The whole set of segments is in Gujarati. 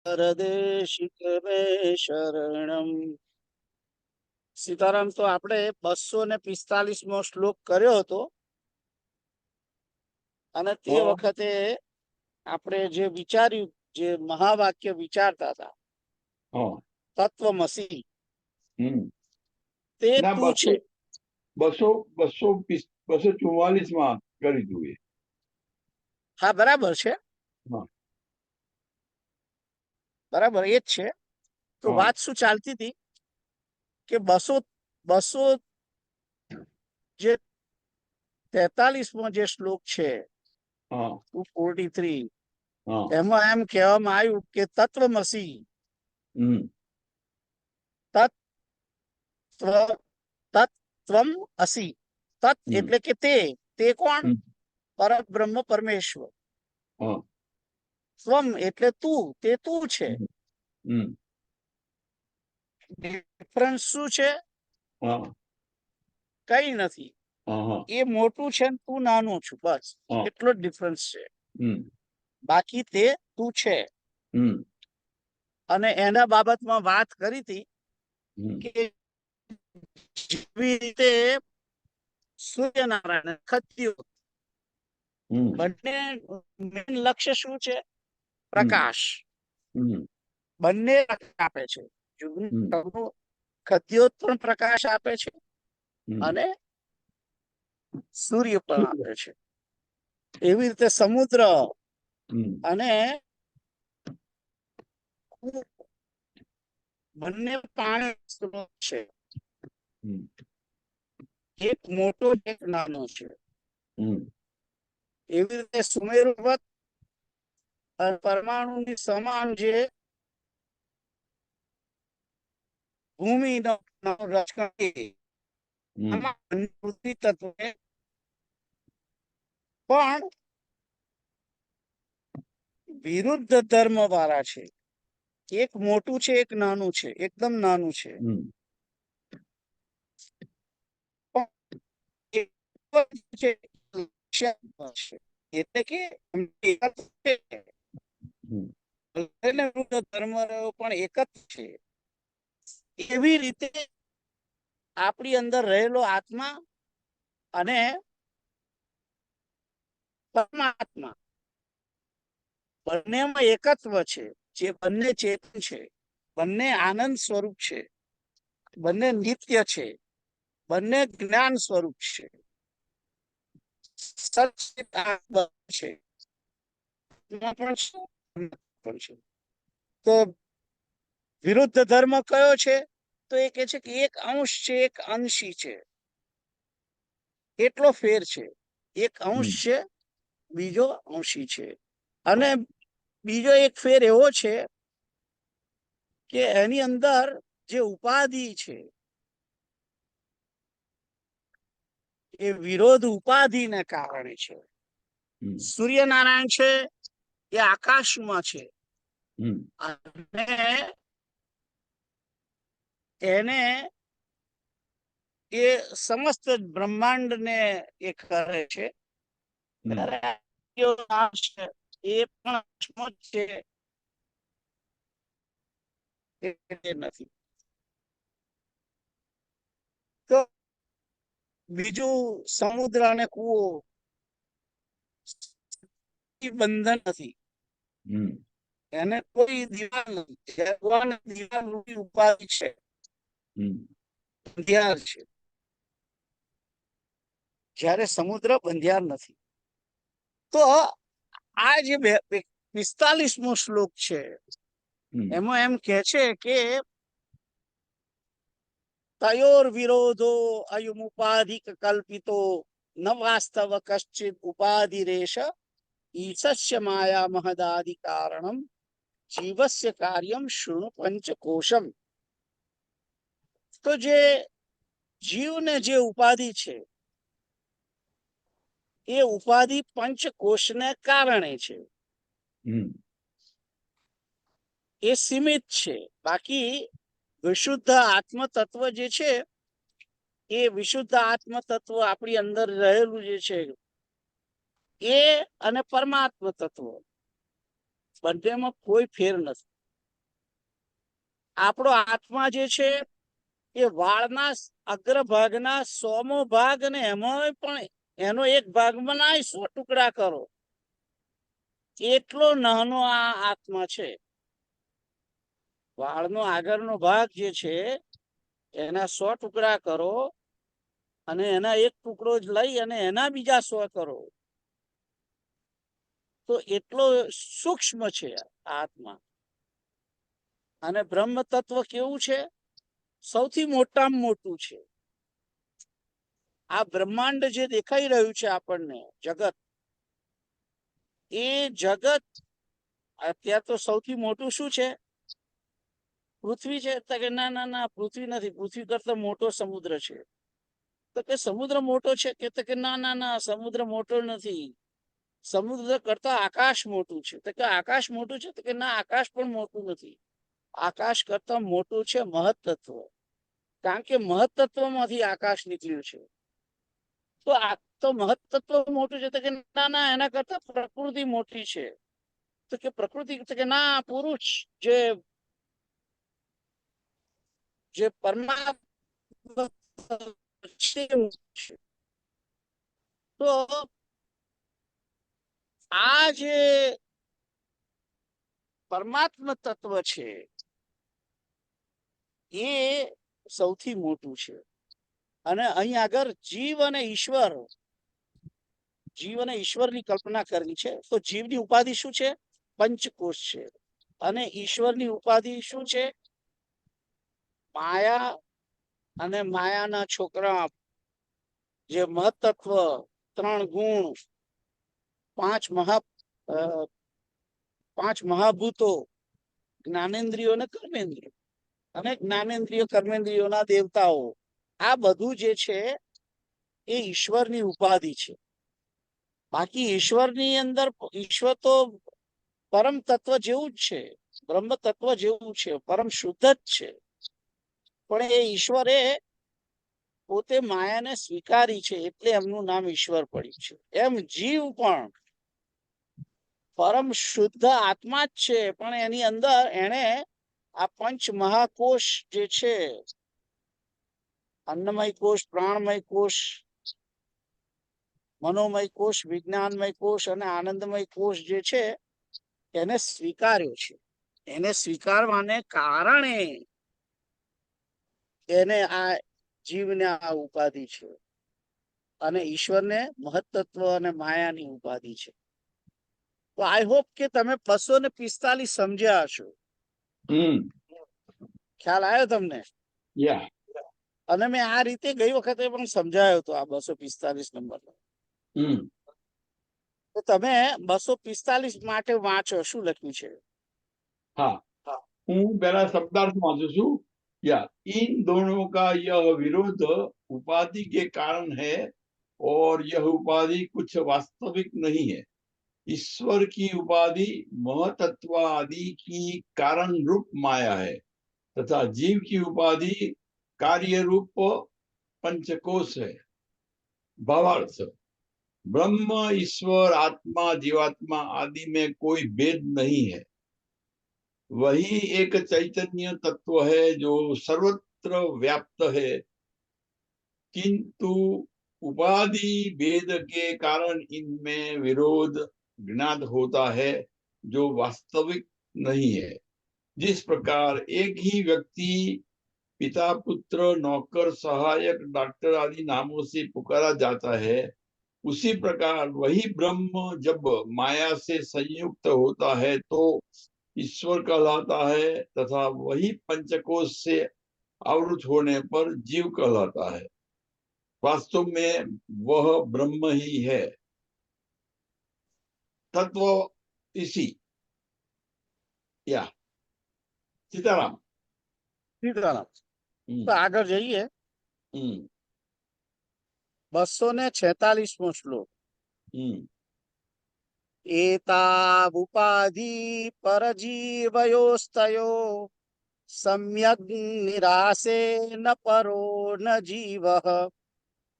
પરદેશિક મે શરણમ. સીતારામ, તો આપણે 245મો શ્લોક કર્યો હતો અને તે વખતે આપણે જે વિચાર્યું, જે મહાવાક્ય વિચારતા હતા, તત્વમસી, તે તું છે. 244 કરી દઉં. હા, બરાબર છે, બરાબર એ જ છે. તો વાત શું ચાલતી હતી કે 243મો જે શ્લોક છે, 243, એમાં એમ કહેવામાં આવ્યું કે તત્વમસી, તત્વમ અસી. તત્ એટલે કે તે કોણ? પરબ્રહ્મ પરમેશ્વર. સ્વમ એટલે તું, તે તું છે. ડિફરન્સ શું છે? કઈ નથી. એ મોટું છે ને તું નાનું છું, બસ એટલો જ ડિફરન્સ છે. બાકી તે તું છે. અને એના બાબતમાં વાત કરી હતી કે જેવી રીતે સૂર્યનારાયણ, ખત્યો, બંને મેન લક્ષ્ય શું છે? પ્રકાશ. બંને આપે છે. ખદ્યો પણ પ્રકાશ આપે છે અને સૂર્ય પણ આપે છે. એવી રીતે સમુદ્ર અને બંને પાણી સ્ત્રોત છે. એક મોટો એક નાનો છે. એવી રીતે સુમેરુ પર્વત અને પરમાણુની સમાન જે ભૂમિનો રચના પૃથ્વી તત્વ પણ વિરુદ્ધ ધર્મ વાળા છે. એક મોટું છે, એક નાનું છે, એકદમ નાનું છે. એટલે કે ધર્મ પણ એક જ છે. એવી રીતે આપણી અંદર રહેલો આત્મા અને પરમાત્મા બંનેમાં એકત્વ છે. જે બંને ચેતન છે, બંને આનંદ સ્વરૂપ છે, બંને નિત્ય છે, બંને જ્ઞાન સ્વરૂપ છે, તો વિરુદ્ધ ધર્મ કયો છે? તો એ કે છે કે એક અંશ છે, એક અંશી છે. એટલો ફેર છે. એક અંશ છે, બીજો અંશી છે. અને બીજો એક ફેર એવો છે કે એની અંદર જે ઉપાધિ છે એ વિરોધ ઉપાધિને કારણે છે. સૂર્યનારાયણ છે એ આકાશમાં છે અને એને એ સમસ્ત બ્રહ્માંડ ને એ કરે છે. એ પણ છે નથી. તો બીજું સમુદ્ર અને કૂવો બંધન નથી. એને કોઈ દિવાલ નથી. ભગવાન દિવાલ રૂપી ઉપાધિ છે, બંધિયાર છે, જ્યારે સમુદ્ર બંધિયાર નથી. તો આ જે 45મો શ્લોક છે એમાં એમ કે છે કે તયોર વિરોધો અયુમુપાધિક કલ્પિતો ન વાસ્તવ કશ્ચિત ઉપાધિરેશ ઈશસ્ય માયા મહદાદિ કારણમ જીવસ્ય કાર્યમ શૃણુ પંચકોશમ. તો જે જીવને જે ઉપાધિ છે એ ઉપાધિ પંચકોશને કારણે છે. એ સીમિત છે. બાકી વિશુદ્ધ આત્મ તત્વ જે છે એ વિશુદ્ધ આત્મ તત્વ આપણી અંદર રહેલું જે છે એ અને પરમાત્મ તત્વ બંનેમાં કોઈ ફેર નથી. આપણો આત્મા જે છે એ વાળના અગ્રભાગના 100મો ભાગ, અને એમાં પણ એનો એક ભાગ બનાવી 100 ટુકડા કરો, એટલો નાનો આ આત્મા છે. વાળનો આગળનો ભાગ જે છે એના 100 ટુકડા કરો, અને એના એક ટુકડો જ લઈ અને એના બીજા 100 કરો, તો એટલો સૂક્ષ્મ છે આ આત્મા. અને બ્રહ્મ તત્વ કેવું છે? સૌથી મોટામાં મોટું છે. આ બ્રહ્માંડ જે દેખાઈ રહ્યું છે આપણને, જગત, એ જગત અત્યારે તો સૌથી મોટું શું છે? પૃથ્વી છે. તો કે ના ના ના, પૃથ્વી નથી, પૃથ્વી કરતા મોટો સમુદ્ર છે. તો કે સમુદ્ર મોટો છે? કે ના ના ના, સમુદ્ર મોટો નથી, સમુદ્ર કરતા આકાશ મોટું છે. તો કે આકાશ મોટું છે? તો કે ના, આકાશ પણ મોટું નથી, આકાશ કરતા મોટું છે મહત્તત્વ, કારણ કે મહત્તત્વમાંથી આકાશ નીકળ્યું છે. તો આ તો મહત્તત્વ મોટું છે? તો કે ના ના, એના કરતા પ્રકૃતિ મોટી છે. તો કે પ્રકૃતિ? તો કે ના, પુરુષ જે પરમાત્મા છે. તો આ જે પરમાત્મા તત્વ છે એ સૌથી મોટું છે. અને અહીં આગળ જીવ અને ઈશ્વર, જીવ અને ઈશ્વરની કલ્પના કરવી છે. તો જીવની ઉપાધિ શું છે? પંચકોશ છે. અને ઈશ્વરની ઉપાધિ શું છે? માયા અને માયાના છોકરા, જે મહત્તત્વ, 3 ગુણ, 5 મહાભૂતો, જ્ઞાનેન્દ્રિયો અને કર્મેન્દ્રિયો, અને જ્ઞાનેન્દ્રિયો કર્મેન્દ્રિયોના દેવતાઓ, આ બધું જે છે એ ઈશ્વરની ઉપાધિ છે. બાકી ઈશ્વરની અંદર, ઈશ્વર તો પરમ તત્વ જેવું જ છે, બ્રહ્મ તત્વ જેવું છે, પરમ શુદ્ધ જ છે. પણ એ ઈશ્વરે પોતે માયાને સ્વીકારી છે, એટલે એમનું નામ ઈશ્વર પડ્યું છે. એમ જીવ પણ પરમ શુદ્ધ આત્મા જ છે, પણ એની અંદર એને આ પંચ મહાકોશ જે છે, અન્નમય કોષ, પ્રાણમય કોષ, મનોમય કોષ, વિજ્ઞાનમય કોષ અને આનંદમય કોષ જે છે એને સ્વીકાર્યો છે. એને સ્વીકારવાને કારણે એને આ જીવને આ ઉપાધિ છે, અને ઈશ્વરને મહત્તત્વ અને માયાની ઉપાધિ છે. તો આઈ હોપ કે તમે 245 સમજ્યા હશો. ખ્યાલ આવ્યો તમને? યા. અને મેં આ રીતે ગઈ વખતે પણ સમજાયો હતો આ 245 નંબર. તો તમે 245 માટે વાંચો, શું લખ્યું છે. हाँ, हूँ पहला शब्दार्थ वांचू छू। या इन दोनों का यह विरोध उपाधि के कारण है, और यह उपाधि कुछ वास्तविक नहीं है। ईश्वर की उपाधि महतत्व आदि की कारण रूप माया है, तथा जीव की उपाधि कार्य रूप पंचकोश है। भावार्थ: ब्रह्म, ईश्वर, आत्मा, जीवात्मा आदि में कोई भेद नहीं है। वही एक चैतन्य तत्व है जो सर्वत्र व्याप्त है, किंतु उपाधि भेद के कारण इनमें विरोध ज्ञात होता है, जो वास्तविक नहीं है। जिस प्रकार एक ही व्यक्ति पिता, पुत्र, नौकर, सहायक, डॉक्टर आदि नामों से पुकारा जाता है, उसी प्रकार वही ब्रह्म जब माया से संयुक्त होता है तो ईश्वर कहलाता है, तथा वही पंचकोश से आवृत होने पर जीव कहलाता है। वास्तव में वह ब्रह्म ही है। तत्व इसी। या सीताराम। સીતારામ. તો આગળ જઈએ. 246મો શ્લોક. एतावुपाधि परजीवयोस्तयो सम्यग् निरासेन परो न जीवः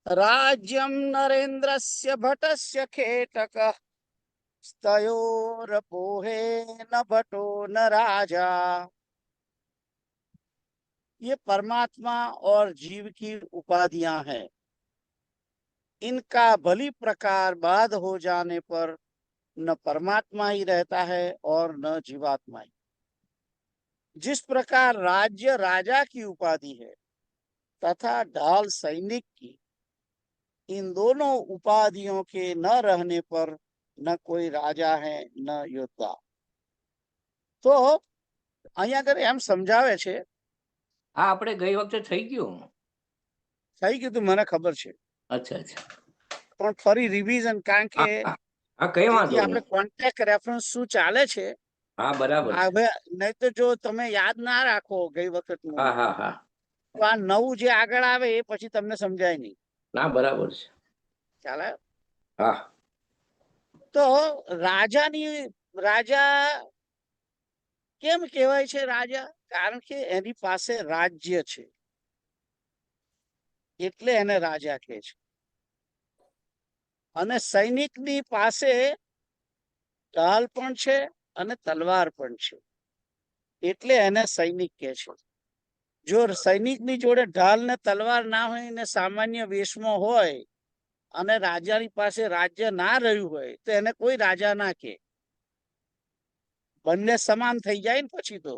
राज्यं नरेन्द्रस्य भटस्य खेटकः स्तयोरपोहेन भटो न राजा. ये परमात्मा और जीव की उपाधियां हैं। इनका भली प्रकार बाध हो जाने पर न परमात्मा ही रहता है और न जीवात्मा ही। जिस प्रकार राज्य राजा की उपाधि है तथा ढाल सैनिक की, इन दोनों उपाधियों के न रहने पर न कोई राजा है न योद्धा। तो અહીંયા આગળ એમ સમજાવે છે, આ આપણે ગઈ વખતે થઈ ગયું. થઈ ગયું તું મને ખબર છે, અચ્છા અચ્છા. પણ ફરી રિવિઝન, કારણ કે હા હા કઈ જેથી વાંધો આપણે નહીં. કોન્ટેક્ટ રેફરન્સ શું ચાલે છે, હા બરાબર છે. હવે નહીં તો જો તમે યાદ ના રાખો ગઈ વખતનું, હા હા હા તો આ નવું જે આગળ આવે એ પછી તમને સમજાય નહીં. ના બરાબર છે. ખ્યાલ આવ્યો? હા તો રાજા કેમ કહેવાય છે રાજા? કારણ કે એની પાસે રાજ્ય છે, એટલે એને રાજા કહે છે. અને સૈનિકની પાસે ઢાલ પણ છે અને તલવાર પણ છે, એટલે એને સૈનિક કહે છે. જો સૈનિકની જોડે ઢાલ ને તલવાર ના હોય ને સામાન્ય વેશમાં હોય અને રાજાની પાસે રાજ્ય ના રહ્યું હોય તો એને કોઈ રાજા ના કહે. બંને સમાન થઈ જાય ને પછી તો.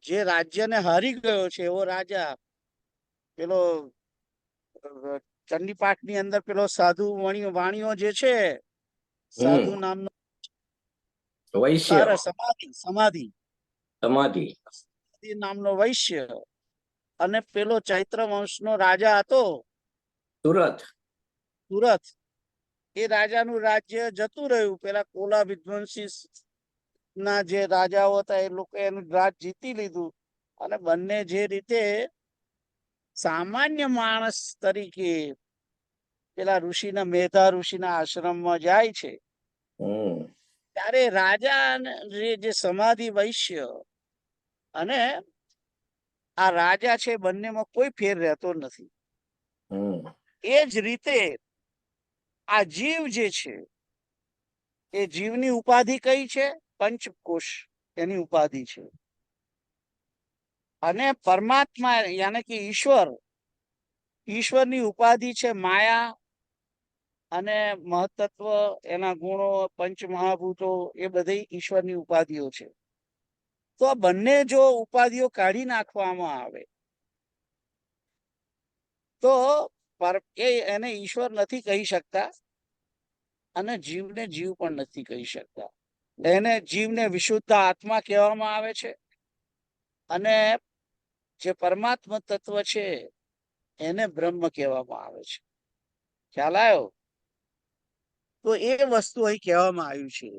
જે રાજ્યને હારી ગયો છે એવો રાજા, પેલો ચંડીપાઠ ની અંદર પેલો સાધુ વાણીઓ જે છે, સાધુ નામનો વૈશ્ય સમાધિ સમાધિ નામનો વૈશ્ય, અને પેલો ચૈત્ર વંશનો રાજા હતો સુરત. એ રાજાનું રાજ્ય જતું રહ્યું. પેલા કોલા વિધ્વંસી ના જે રાજાઓ હતા એ લોકો એનું રાજ જીતી લીધું, અને બંને જે રીતે સામાન્ય માણસ તરીકે પેલા ઋષિના મેધા ઋષિના આશ્રમમાં જાય છે, ત્યારે રાજા જે સમાધિ વૈશ્ય અને આ રાજા છે, બંનેમાં કોઈ ફેર રહેતો નથી. એ જ રીતે આ જીવ જે છે એ જીવની ઉપાધિ કઈ છે? પંચકોશ એની ઉપાધિ છે. અને પરમાત્મા યાને કે ઈશ્વરની ઉપાધિ છે માયા અને મહત્તત્વ, એના ગુણો, પંચ મહાભૂતો, એ બધી ઈશ્વરની ઉપાધિઓ છે. તો આ બંને જો ઉપાધિઓ કાઢી નાખવામાં આવે તો એને ઈશ્વર નથી કહી શકતા અને જીવને જીવ પણ નથી કહી શકતા. એને જીવને વિશુદ્ધ આત્મા કહેવામાં આવે છે, અને જે પરમાત્મા તત્વ છે એને બ્રહ્મ કહેવામાં આવે છે. ખ્યાલ આવ્યો? તો એ વસ્તુ અહીં કહેવામાં આવ્યું છે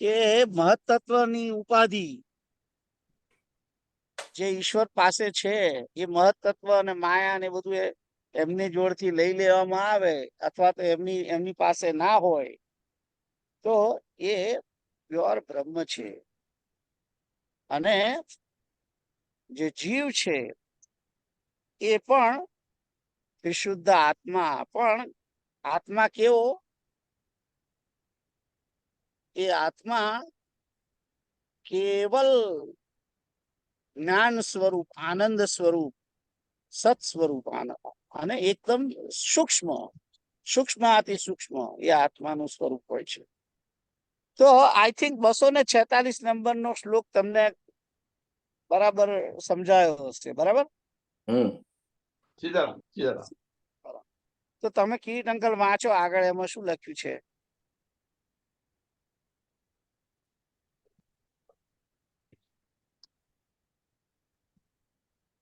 કે મહત્તત્વની ઉપાધિ જે ઈશ્વર પાસે છે, એ મહત્તત્વ અને માયા ને બધું એમની જોડથી લઈ લેવામાં આવે, અથવા તો એમની પાસે ના હોય તો એ પ્યોર બ્રહ્મ છે. અને જે જીવ છે એ પણ વિશુદ્ધ આત્મા, પણ આત્મા કેવો? એ આત્મા કેવલ જ્ઞાન સ્વરૂપ, આનંદ સ્વરૂપ, સત સ્વરૂપ, અને એકદમ સૂક્ષ્મ અતિ સૂક્ષ્મ એ આત્માનું સ્વરૂપ હોય છે. તો આઈ થિંક 246 નંબરનો શ્લોક તમને બરાબર સમજાયો હશે. બરાબર? સીધારામ સીધારામ. તો તમે કિરીટ અંકલ વાંચો આગળ, એમાં શું લખ્યું છે.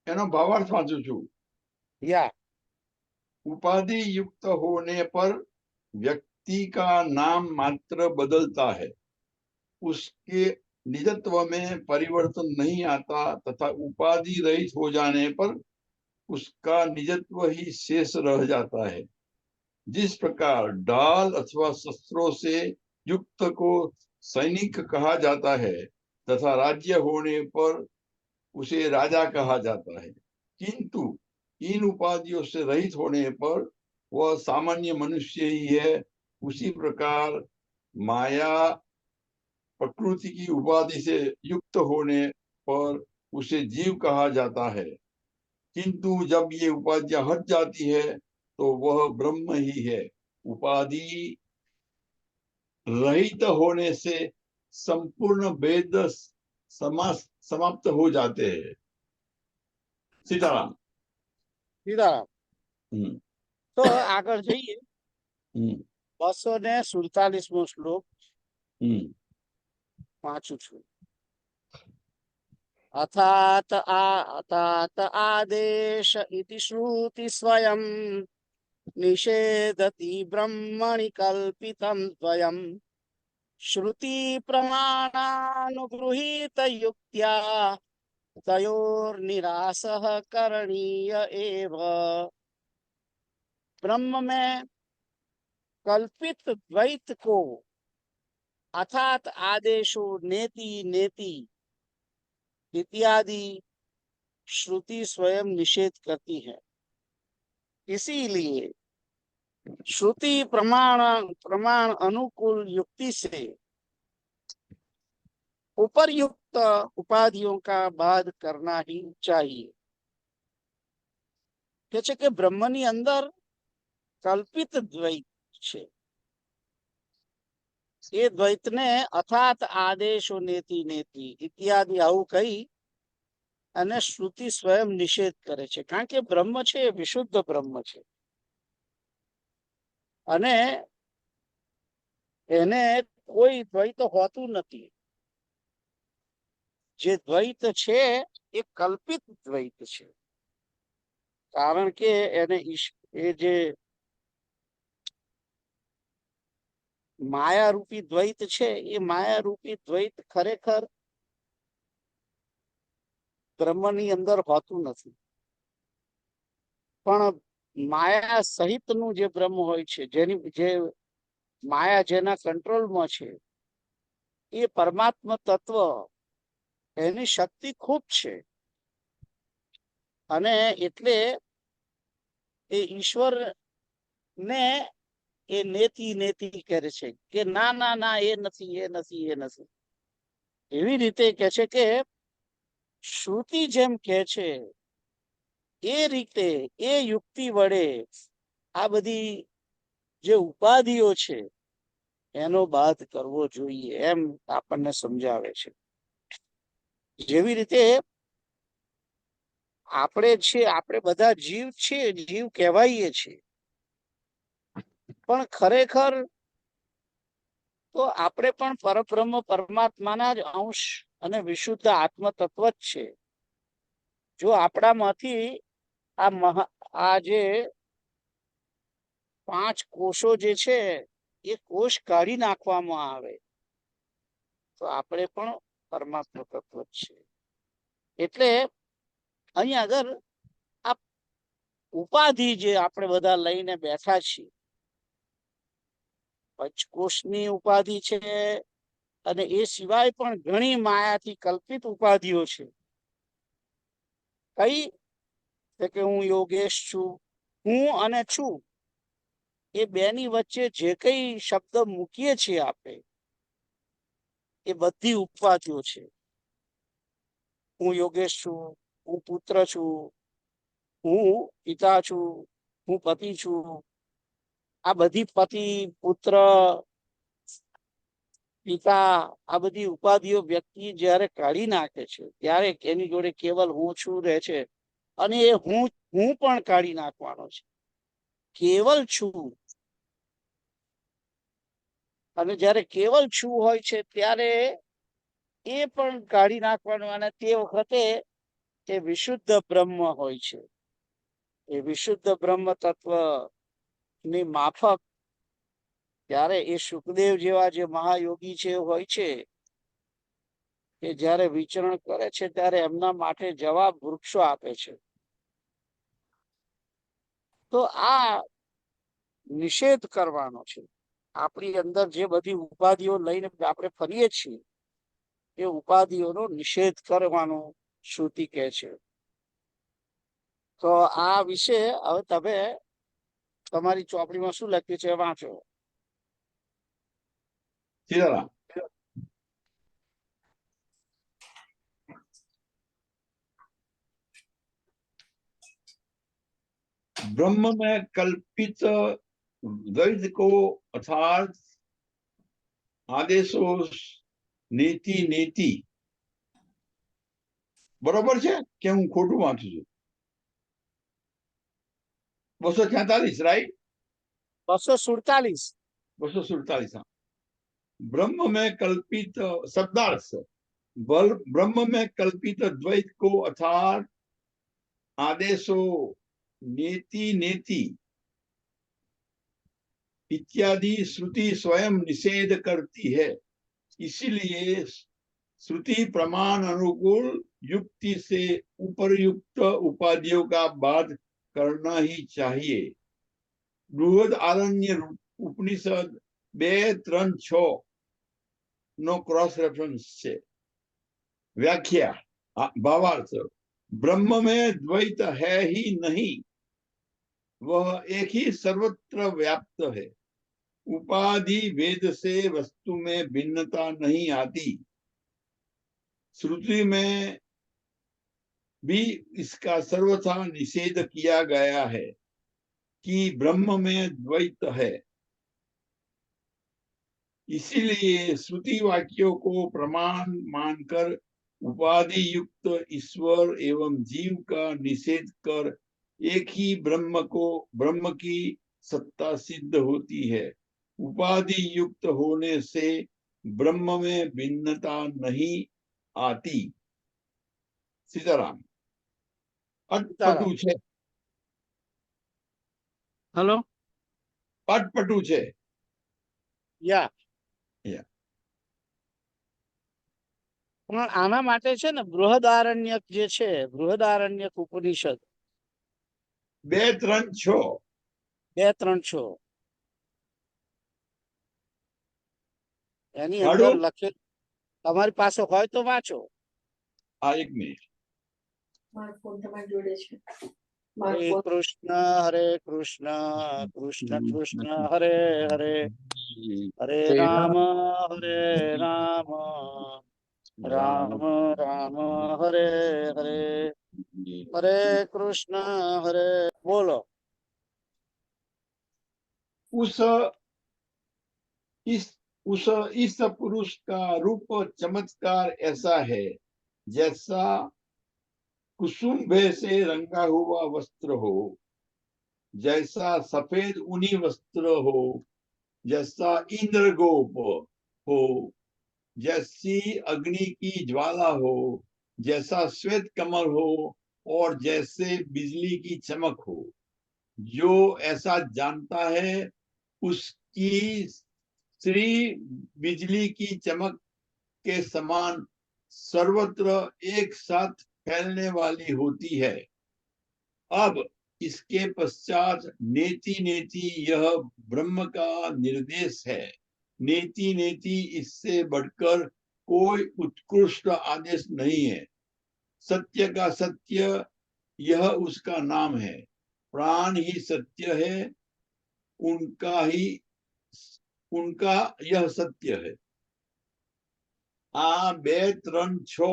એનો ભાવાર્થ વાંચું છું. या उपाधि युक्त होने पर व्यक्ति का नाम मात्र बदलता है, उसके निजत्व में परिवर्तन नहीं आता तथा उपाधि रहित हो जाने पर उसका निजत्व ही शेष रह जाता है. जिस प्रकार ढाल अथवा शस्त्रों से युक्त को सैनिक कहा जाता है तथा राज्य होने पर उसे राजा कहा जाता है, किंतु इन उपाधियों से रहित होने पर वह सामान्य मनुष्य ही है. उसी प्रकार माया प्रकृति की उपाधि से युक्त होने पर उसे जीव कहा जाता है, किंतु जब ये उपाधियां हट जाती है तो वह ब्रह्म ही है। उपाधि रहित होने से संपूर्ण वेद समाप्त हो जाते हैं। सीताराम। સીતારામ. हम्म, તો આગળ જઈએ. हम्म, 247મો શ્લોક हम्म, વાંચું છું. अथात आदेश इति श्रुति स्वयं निषेधति ब्रह्मणि कल्पितं द्वयं श्रुति प्रमाणानुगृहीत युक्त्या तयोर्निरासः करणीय एव. ब्रह्म में कल्पित द्वैत को अर्थात आदेशों नेति नेति इत्यादि श्रुति स्वयं निषेध करती है. इसीलिए श्रुति प्रमाण अनुकूल युक्ति से उपरयुक्त उपाधियों का बाध करना ही चाहिए. કે છે કે બ્રહ્મની અંદર કલ્પિત દ્વૈત છે. એ દ્વૈતને અથાત આદેશો નેતિ નેતિ ઇત્યાદિ આવું કહી અને શ્રુતિ સ્વયં નિષેધ કરે છે. કારણ કે બ્રહ્મ છે એ વિશુદ્ધ બ્રહ્મ છે અને એને કોઈ દ્વૈત હોતું નથી. જે દ્વૈત છે એ કલ્પિત દ્વૈત છે. કારણ કે એને એ જે માયારૂપી દ્વૈત છે એ માયારૂપી દ્વૈત ખરેખર બ્રહ્મની અંદર હોતું નથી. પણ માયા સહિતનું જે બ્રહ્મ હોય છે, જે માયા જેના કંટ્રોલમાં છે, એ પરમાત્મા તત્વ એની શક્તિ ખૂબ છે અને એટલે એ ઈશ્વર ને એ નેતિ નેતિ કરે છે કે ના ના ના એ નથી એ નથી એ નથી. એવી રીતે કે છે કે શ્રુતિ જેમ કે છે એ રીતે એ યુક્તિ વડે આ બધી જે ઉપાધિઓ છે એનો બાધ કરવો જોઈએ એમ આપણને સમજાવે છે. જેવી રીતે આપણે બધા જીવ છીએ, જીવ કહેવાઈએ છીએ, પણ ખરેખર તો આપણે પણ પરબ્રહ્મ પરમાત્માના જ અંશ અને વિશુદ્ધ આત્મ તત્વ જ છે. જો આપણામાંથી આ જે 5 કોષો જે છે એ કોષ કાઢી નાખવામાં આવે તો આપણે પણ પરમાત્મા તત્વ જ છે. એટલે અહીં આગળ આ ઉપાધિ જે આપણે બધા લઈને બેઠા છીએ, પંચકોશની ઉપાધિ છે અને એ સિવાય પણ ઘણી માયાથી કલ્પિત ઉપાધિઓ છે. કઈ કે હું યોગેશ છું, હું અને છું, એ બેની વચ્ચે જે કઈ શબ્દ મૂકીએ છીએ આપણે એ બધી ઉપાધિઓ છે. હું યોગેશ છું, હું પુત્ર છું, હું પિતા છું, હું પતિ છું. આ બધી પતિ પુત્ર પિતા આ બધી ઉપાધિઓ વ્યક્તિ જ્યારે કાઢી નાખે છે ત્યારે એની જોડે કેવલ હું છું રહે છે અને એ હું પણ કાઢી નાખવાનો છે. કેવલ છું અને જ્યારે કેવલ છું હોય છે ત્યારે એ પણ કાઢી નાખવાનું અને તે વખતે એ વિશુદ્ધ બ્રહ્મ હોય છે. એ વિશુદ્ધ બ્રહ્મ તત્વ ની માફક ત્યારે એ સુખદેવ જેવા જે મહાયોગી છે હોય છે એ જ્યારે વિચરણ કરે છે ત્યારે એમના માટે જવાબ વૃક્ષો આપે છે. તો આ નિષેધ કરવાનો છે. આપણી અંદર જે બધી ઉપાધિઓ લઈને આપણે ફરીએ છીએ એ ઉપાધિઓનો નિષેધ કરવાનો શ્રુતિ કહે છે. તો આ વિશે હવે તમે તમારી ચોપડીમાં શું લખ્યું છે વાંચો. સીતારામ. ब्रह्म में कल्पित द्वैत को अर्थात आदेशो नीति नीति बराबर है कि हूँ खोटू वाँचू छू 246 राइट 247 247 हाँ ब्रह्म में कल्पित शब्दार्थ ब्रह्म में कल्पित द्वैत को अर्थात आदेशो नेति नेति इत्यादि श्रुति स्वयं निषेध करती है इसीलिए श्रुति प्रमाण अनुकूल युक्ति से उपरयुक्त उपाधियों का बाध करना ही चाहिए। बृहद आरण्य उपनिषद 2:3-6 नो क्रॉस रेफरेंस से व्याख्या भावार्थ ब्रह्म में द्वैत है ही नहीं, वह एक ही सर्वत्र व्याप्त है। उपाधि वेद से वस्तु में भिन्नता नहीं आती। श्रुति में भी इसका सर्वथा निषेध किया गया है कि ब्रह्म में द्वैत है। इसीलिए श्रुति वाक्यों को प्रमाण मानकर उपाधि युक्त ईश्वर एवं जीव का निषेध कर एक ही ब्रह्म की सत्ता सिद्ध होती है। उपाधि युक्त होने से ब्रह्म में भिन्नता नहीं आती। सीताराम अटपटू छे हेलो अटपटू छे યા Yeah. પણ આના માટે છે ને બૃહદારણ્યક જે છે બૃહદારણ્યક ઉપનિષદ 2-3-6 2-3-6 એની હાડું? અંદર લખે તમારી પાસે હોય તો વાંચો. એક મિનિટ મારો ફોન તમારી જોડે છે. હરે કૃષ્ણ કૃષ્ણ કૃષ્ણ હરે હરે હરે રામ રામ રામ હરે હરે હરે કૃષ્ણ હરે બોલો. इस पुरुष का रूप चमत्कार ऐसा है जैसा कुसुम्भे से रंगा हुआ वस्त्र हो, जैसा सफेद ऊनी वस्त्र हो, जैसा इंद्रगोप हो, जैसी अग्नि की ज्वाला हो, जैसा श्वेत कमल हो और जैसे बिजली की चमक हो। जो ऐसा जानता है उसकी श्री बिजली की चमक के समान सर्वत्र एक साथ फैलने वाली होती है। अब इसके पश्चात नेति नेति यह ब्रह्म का निर्देश है। नेति नेति इससे बढ़कर कोई उत्कृष्ट आदेश नहीं है। सत्य का सत्य यह उसका नाम है। प्राण ही सत्य है, उनका यह सत्य है। आ 2-3-6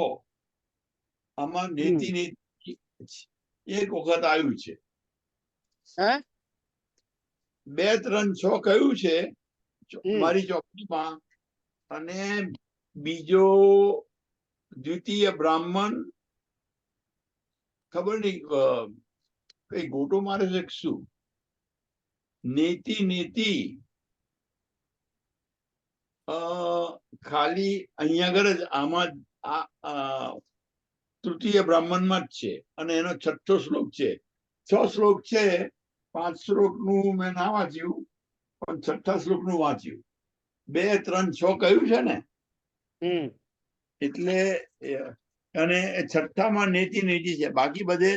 આમાં નેતિ નેતિ એક વખત આવ્યું છે. 2-3-6 કહ્યું છે મારી ચોપડીમાં અને બીજો દ્વિતીય બ્રાહ્મણ ખબર નહીં કઈ ગોટો મારે છે શું નેતિ નેતિ ખાલી અહીંયા આગળ જ આમાં તૃતીય બ્રાહ્મણમાં જ છે અને એનો 6થો શ્લોક છે. 6 શ્લોક છે. 5 શ્લોકનું મેં ના વાંચ્યું પણ 6થા શ્લોકનું વાંચ્યું. 2-3-6 કહ્યું છે ને એટલે અને 6થામાં નેતિ નેતિ છે. બાકી બધે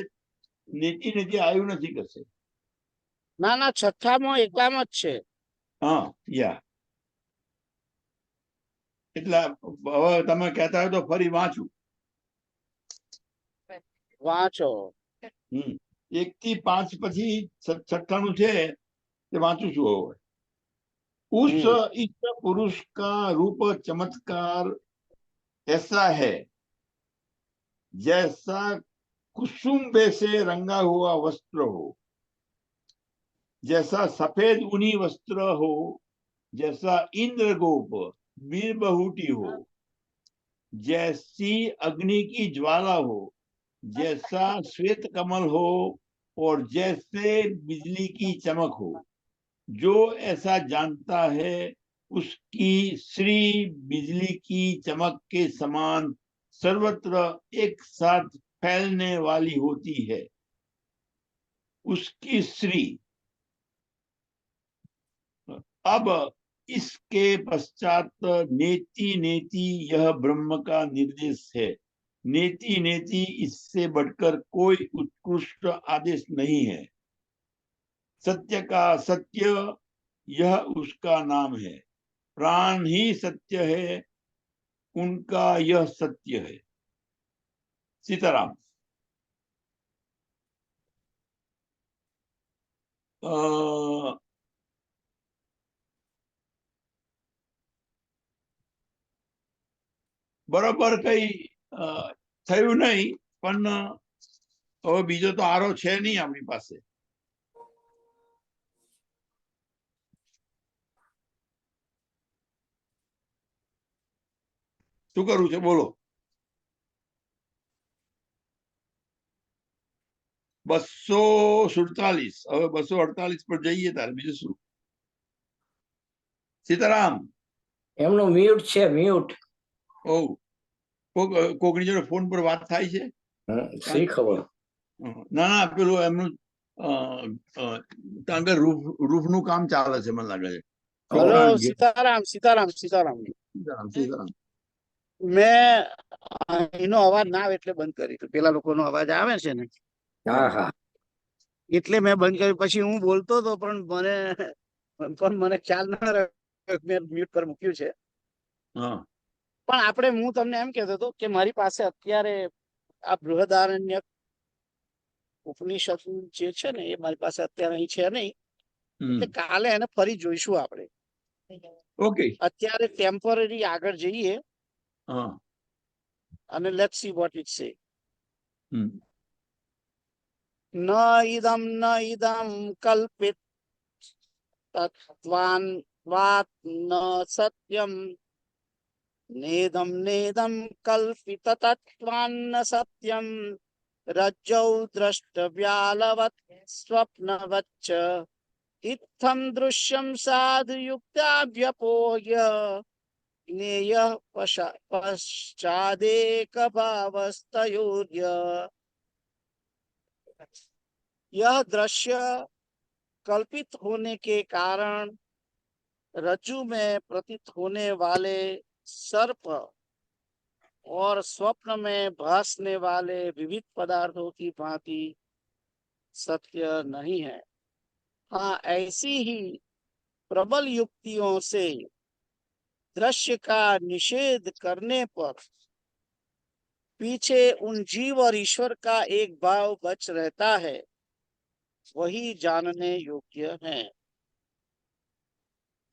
નેતિ નેતિ આવ્યું નથી કશે. ના ના 6થામાં એકલામ જ છે. હા યા એટલે હવે તમે કહેતા હોય તો ફરી વાંચું. વાંચો. 1 થી 5 પછી 6થાનું છે તે વાંચું છું હવે. उस इस पुरुष का रूप चमत्कार ऐसा है जैसा कुसुम्बे से रंगा हुआ वस्त्र हो, जैसा सफेद ऊनी वस्त्र हो, जैसा इंद्रगोप बीरबहुटी हो, जैसी अग्नि की ज्वाला हो, जैसा श्वेत कमल हो, और जैसे बिजली की चमक हो। जो ऐसा जानता है उसकी श्री बिजली की चमक के समान सर्वत्र एक साथ फैलने वाली होती है। उसकी श्री। अब इसके पश्चात नेति नेति यह ब्रह्म का निर्देश है। नेति नेति इससे बढ़कर कोई उत्कृष्ट आदेश नहीं है। सत्य का सत्य यह उसका नाम है। प्राण ही सत्य है, उनका यह सत्य है। सीताराम। બરોબર કઈ થયું નહીં, પણ હવે બીજો તો આરો છે નહીં આપણી પાસે. શું કરવું છે બોલો. 247. હવે 248 પર જઈએ તારે બીજું શું. સીતારામ. એમનો મ્યુટ છે, મ્યુટ. ઓ કોકની જોડે ફોન પર વાત થાય છે. શી ખબર. ના ના પેલું એમનું કારણ કે રૂફનું કામ ચાલે છે મને લાગે છે. હેલો સીતારામ સીતારામ સીતારામ. સીતારામ. મેં એનો અવાજ ના આવે એટલે બંધ કરી. પેલા લોકોનો અવાજ આવે છે ને, હા હા, એટલે મેં બંધ કર્યું. પછી હું બોલતો હતો પણ મને ખ્યાલ ના રહ્યો, મેં મ્યુટ પર મૂક્યું છે. પણ આપણે હું તમને એમ કહેતો હતો કે મારી પાસે અત્યારે આ બૃહદારણ્યક ઉપનિષદ જે છે ને એ મારી પાસે અત્યારે અહીં છે નહીં, એટલે કાલે એને ફરી જોઈશું આપણે. ઓકે, અત્યારે ટેમ્પરરી આગળ જઈએ અને લેટ્સ સી વોટ ઇટ સે. ન ઇદમ કલ્પિત તત્વાન વાત ન સત્યમ નેદમ કલ્પિત તત્વાન સત્યમ રજ્જૌ દ્રષ્ટવ્યાલવત સ્વપ્નવચ્ચ ઇત્થમ દૃશ્યમ સાધુ યુક્તાભ્યપોય જ્ઞેય પશ્ચાદેક ભાવસ્તયોર્ય. यह दृश्य कल्पित होने के कारण रज्जु में प्रतीत होने वाले सर्प और स्वप्न में भासने वाले विविध पदार्थों की भांति सत्य नहीं है. हाँ, ऐसी ही प्रबल युक्तियों से दृश्य का निषेध करने पर पीछे उन जीव और ईश्वर का एक भाव बच रहता है, वही जानने योग्य है.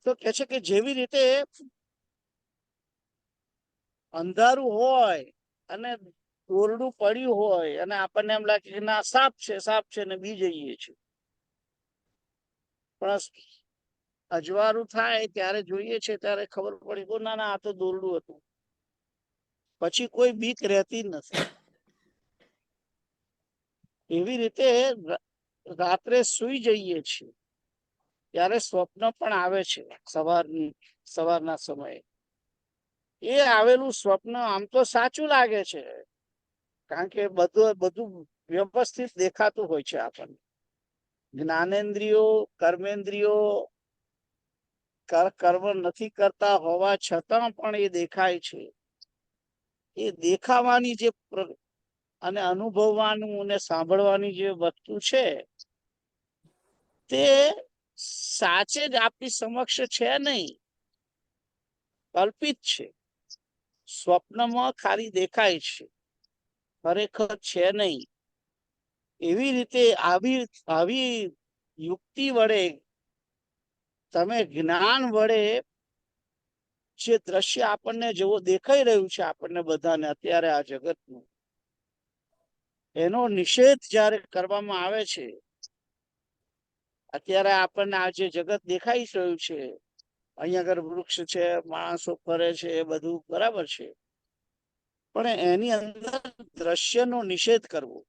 तो કહે છે કે જેવી રીતે અંધારું હોય અને દોરડું પડ્યું હોય અને આપણને એમ લાગે કે ના સાપ છે ને બી જઈએ છીએ, પણ અજવાળું થાય ત્યારે જોઈએ છે ત્યારે ખબર પડી કે ના ના આ તો દોરડું હતું. પછી કોઈ બીક રહેતી નથી. એવી રીતે રાત્રે સુઈ જઈએ છીએ ત્યારે સ્વપ્ન પણ આવે છે. સવારના સમયે એ આવેલું સ્વપ્ન આમ તો સાચું લાગે છે, કારણ કે બધું વ્યવસ્થિત દેખાતું હોય છે આપણને. જ્ઞાનેન્દ્રિયો કર્મેન્દ્રિયો કર્મ નથી કરતા હોવા છતાં પણ એ દેખાય છે. એ દેખાવાની જે અને અનુભવવાનું અને સાંભળવાની જે વસ્તુ છે તે સાચે જ આપણી સમક્ષ છે નહીં, કલ્પિત છે. સ્વપ્નમાં ખાલી દેખાય છે, ખરેખર છે નહીં. એવી રીતે આવી યુક્તિ વડે તમે જ્ઞાન વડે જે દ્રશ્ય આપણને જેવો દેખાઈ રહ્યું છે આપણને બધાને અત્યારે આ જગતનું, એનો નિષેધ જ્યારે કરવામાં આવે છે અત્યારે આપણને આ જે જગત દેખાઈ રહ્યું છે, અહીંયા આગળ વૃક્ષ છે, માણસો ફરે છે, એ બધું બરાબર છે, પણ એની અંદર દ્રશ્યનો નિષેધ કરવો,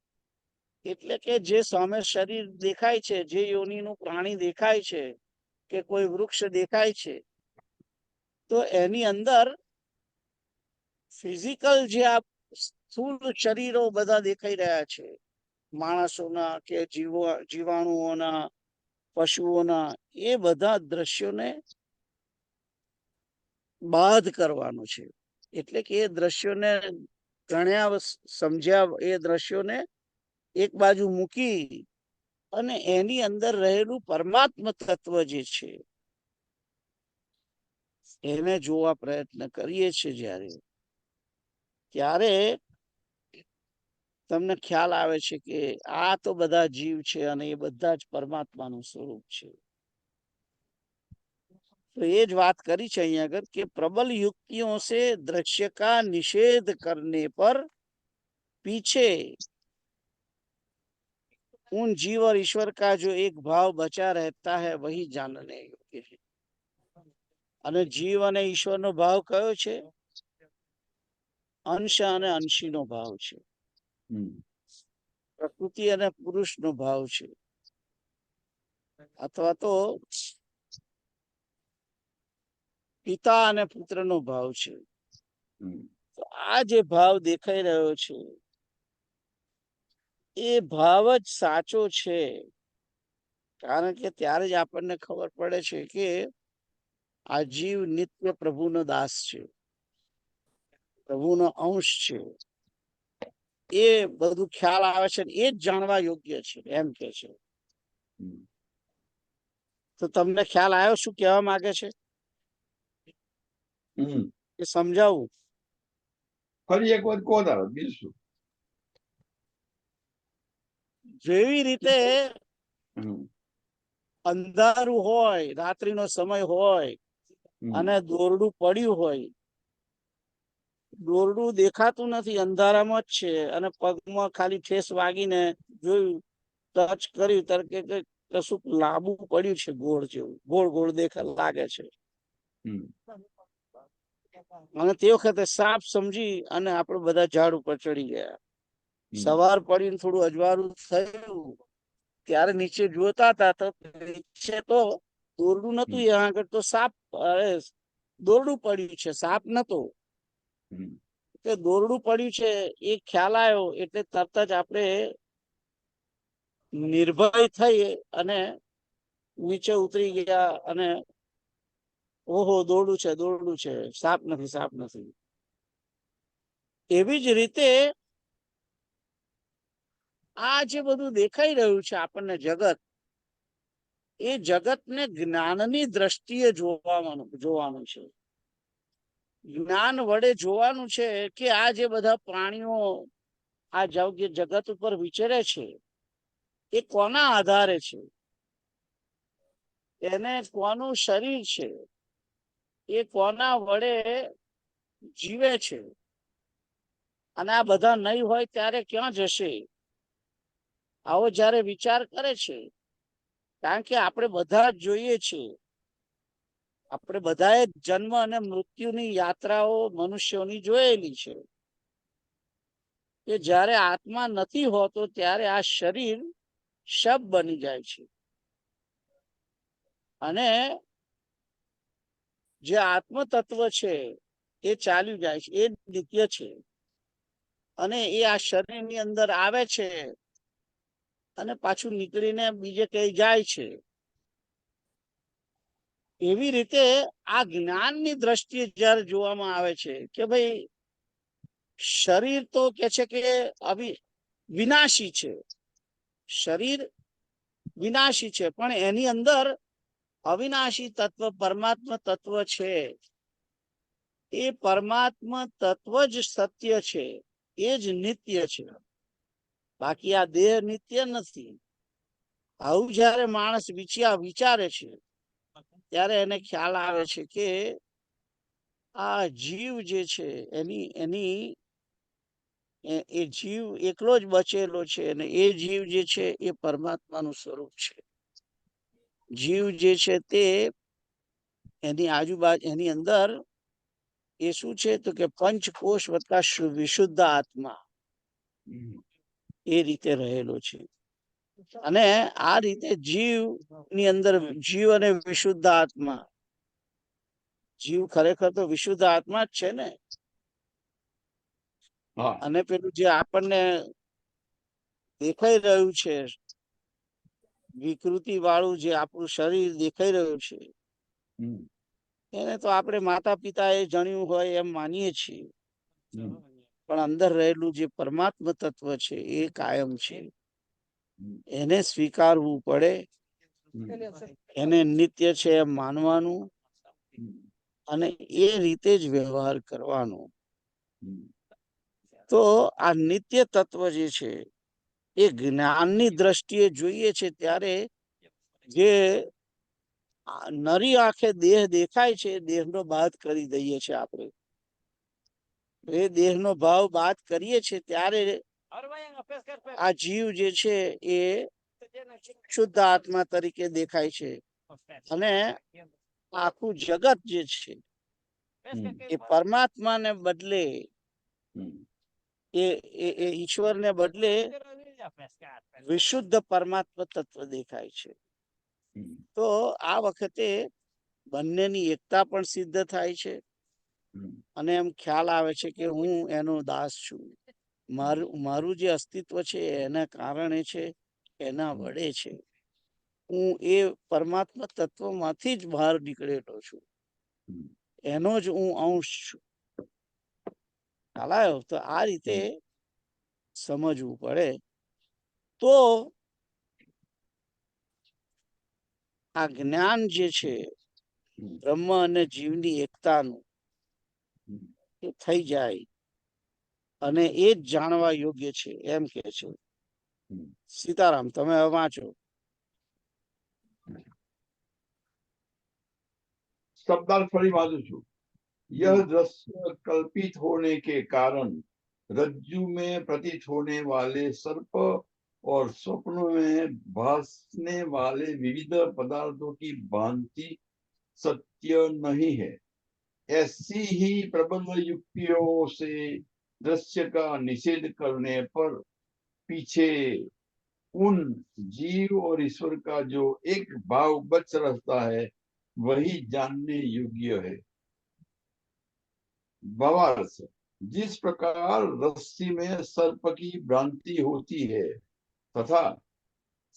એટલે કે જે સામે શરીર દેખાય છે, જે યોનિનું પ્રાણી દેખાય છે, કે કોઈ વૃક્ષ દેખાય છે, તો એની અંદર ફિઝિકલ જે આ સ્થૂળ શરીરો બધા દેખાઈ રહ્યા છે, માણસોના કે જીવાણુઓના, પશુઓના, એ બધા દ્રશ્યોને બાદ કરવાનું છે. એટલે કે એ દ્રશ્યોને ગણ્યા સમજ્યા, એ દ્રશ્યોને એક બાજુ મૂકી અને એની અંદર રહેલું પરમાત્મા તત્વ જે છે એને જોવા પ્રયત્ન કરીએ છીએ જ્યારે, ત્યારે તમને ખ્યાલ આવે છે કે આ તો બધા જીવ છે અને એ બધા જ પરમાત્માનું સ્વરૂપ છે. तो ये ज बात करी છે અહીંયા આગળ કે प्रबल युक्तियों से दृश्य का निषेध करने पर पीछे उन जीव और ईश्वर का जो एक भाव बचा रहता है वही जानने योग्य है. અને જીવ અને ઈશ્વરનો ભાવ કયો છે? અંશ અને અંશીનો ભાવ છે. પ્રકૃતિ અને પુરુષનો ભાવ છે, અથવા તો પિતા અને પુત્રનો ભાવ છે. તો આ જે ભાવ દેખાઈ રહ્યો છે એ ભાવ જ સાચો છે, કારણ કે ત્યારે જ આપણને ખબર પડે છે કે આ જીવ નિત્ય પ્રભુનો દાસ છે, પ્રભુનો અંશ છે. એ બધું ખ્યાલ આવે છે, એ જ જાણવા યોગ્ય છે એમ કે છે. તો તમને ખ્યાલ આવ્યો શું કહેવા માંગે છે એ સમજાવું? ફરી એક વખત કોણ આવે બીજું શું? જેવી રીતે અંધારું હોય, રાત્રિનો સમય હોય અને દોરડું પડ્યું હોય, દોરડું દેખાતું નથી, અંધારામાં જ છે, અને પગમાં ખાલી ઠેસ વાગીને જોયું, ટચ કર્યું, ત્યારે કે કશું લાંબુ પડ્યું છે, ગોળ જેવું, ગોળ ગોળ લાગે છે, અને તે વખતે સાપ સમજી અને આપણે બધા ઝાડ ઉપર ચડી ગયા. સવાર પડીને થોડું અજવાળું થયું ત્યારે નીચે જોતા હતા તો નીચે તો દોરડું નતું, એ આગળ તો સાપ, દોરડું પડ્યું છે, સાપ નતો. કે દોરડું પડ્યું છે એ ખ્યાલ આવ્યો એટલે તરત જ આપણે નિર્ભય થઈ અને નીચે ઉતરી ગયા અને ઓહો દોરડું છે, દોરડું છે, સાપ નથી, સાપ નથી. એવી જ રીતે આ જે બધું દેખાઈ રહ્યું છે આપણને જગત, એ જગતને જ્ઞાનની દ્રષ્ટિએ જોવાનું છે. જ્ઞાન વડે જોવાનું છે કે આ જે બધા પ્રાણીઓ આ જગત ઉપર વિચરે છે એ કોના આધારે છે, એને કોનું શરીર છે, એ કોના વડે જીવે છે, અને આ બધા નહીં હોય ત્યારે ક્યાં જશે, આવો જ્યારે વિચાર કરે છે. કારણ કે આપણે બધા જ જોઈએ છીએ, આપણે બધાએ જન્મ અને મૃત્યુની યાત્રાઓ મનુષ્યોની જોયેલી છે, કે જ્યારે આત્મા નથી હોતો ત્યારે આ શરીર શબ બની જાય છે, અને જે આત્મ તત્વ છે એ ચાલ્યું જાય છે, એ નિત્ય છે, અને એ આ શરીરની અંદર આવે છે અને પાછું નીકળીને બીજે કઈ જાય છે. એવી રીતે આ જ્ઞાનની દ્રષ્ટિએ જ્યારે જોવામાં આવે છે કે ભાઈ શરીર તો કે છે કે વિનાશી છે, શરીર વિનાશી છે, પણ એની અંદર અવિનાશી તત્વ પરમાત્મા તત્વ છે. એ પરમાત્મા તત્વ જ સત્ય છે, એ જ નિત્ય છે, બાકી આ દેહ નિત્ય નથી. આવું જયારે માણસ વિચારે છે ત્યારે એને ખ્યાલ આવે છે કે આ જીવ જે છે એ જીવ એકલો જ બચેલો છે, અને એ જીવ જે છે એ પરમાત્માનું સ્વરૂપ છે. જીવ જે છે તે એની આજુબાજુ એની અંદર એ શું છે તો કે પંચકોશ વત્તા વિશુદ્ધ આત્મા હમ. એ રીતે રહેલો છે. અને આ રીતે જીવ ની અંદર જીવ અને વિશુદ્ધ આત્મા, જીવ ખરેખર તો વિશુદ્ધ આત્મા જ છે ને. હા અને પેલું જે આપણને દેખાઈ રહ્યું છે વિકૃતિ વાળું જે આપણું શરીર દેખાઈ રહ્યું છે હમ. એને તો આપણે માતા પિતા એ જણ્યું હોય એમ માનીએ છીએ, હમ. પણ અંદર રહેલું જે પરમાત્મા તત્વ છે એ કાયમ છે. હમ. એને સ્વીકારવું પડે, હમ. એને નિત્ય છે એમ માનવાનું હમ. અને એ રીતે જ વ્યવહાર કરવાનો. હમ. તો આ નિત્ય તત્વ જે છે એ જ્ઞાનની દ્રષ્ટિએ જોઈએ છે ત્યારે જે નરી આંખે દેહ દેખાય છે દેહનો બાદ કરી દઈએ છે આપણે. એ દેહનો ભાવ બાદ કરીએ છીએ ત્યારે આ જીવ જે છે એ શુદ્ધ આત્મા તરીકે દેખાય છે. અને આખું જગત જે છે એ પરમાત્માને બદલે હમ. એ ઈશ્વરને બદલે વિશુદ્ધ પરમાત્મા તત્વ દેખાય છે. હમ. તો આ વખતે બંનેની એકતા પણ સિદ્ધ થાય છે હમ. અને એમ ખ્યાલ આવે છે કે હું એનો દાસ છું. મારું જે અસ્તિત્વ છે એના કારણે છે, એના વડે છે. હું એ પરમાત્મા તત્વમાંથી જ બહાર નીકળેલો છું, હમ. એનો જ હું અંશ છું. ખ્યાલ આવ્યો? તો આ રીતે સમજવું પડે તો આ જ્ઞાન જે છે હમ. બ્રહ્મ અને જીવની એકતાનું હમ. એ થઈ જાય અને એ જ જાણવા યોગ્ય છે એમ કે છે. હમ. સીતારામ, તમે હવે વાંચો. शब्दार्थ फरी वाजू छू। यह दृश्य कल्पित होने के कारण रज्जु में प्रतीत होने वाले सर्प और स्वप्नों में भासने वाले विविध पदार्थों की भांति सत्य नहीं है। ऐसी ही प्रबल युक्तियों से दृश्य का निषेध करने पर पीछे उन जीव और ईश्वर का जो एक भाव बच रहता है वही जानने योग्य है। भावार्थ, जिस प्रकार रस्सी में सर्प की भ्रांति होती है तथा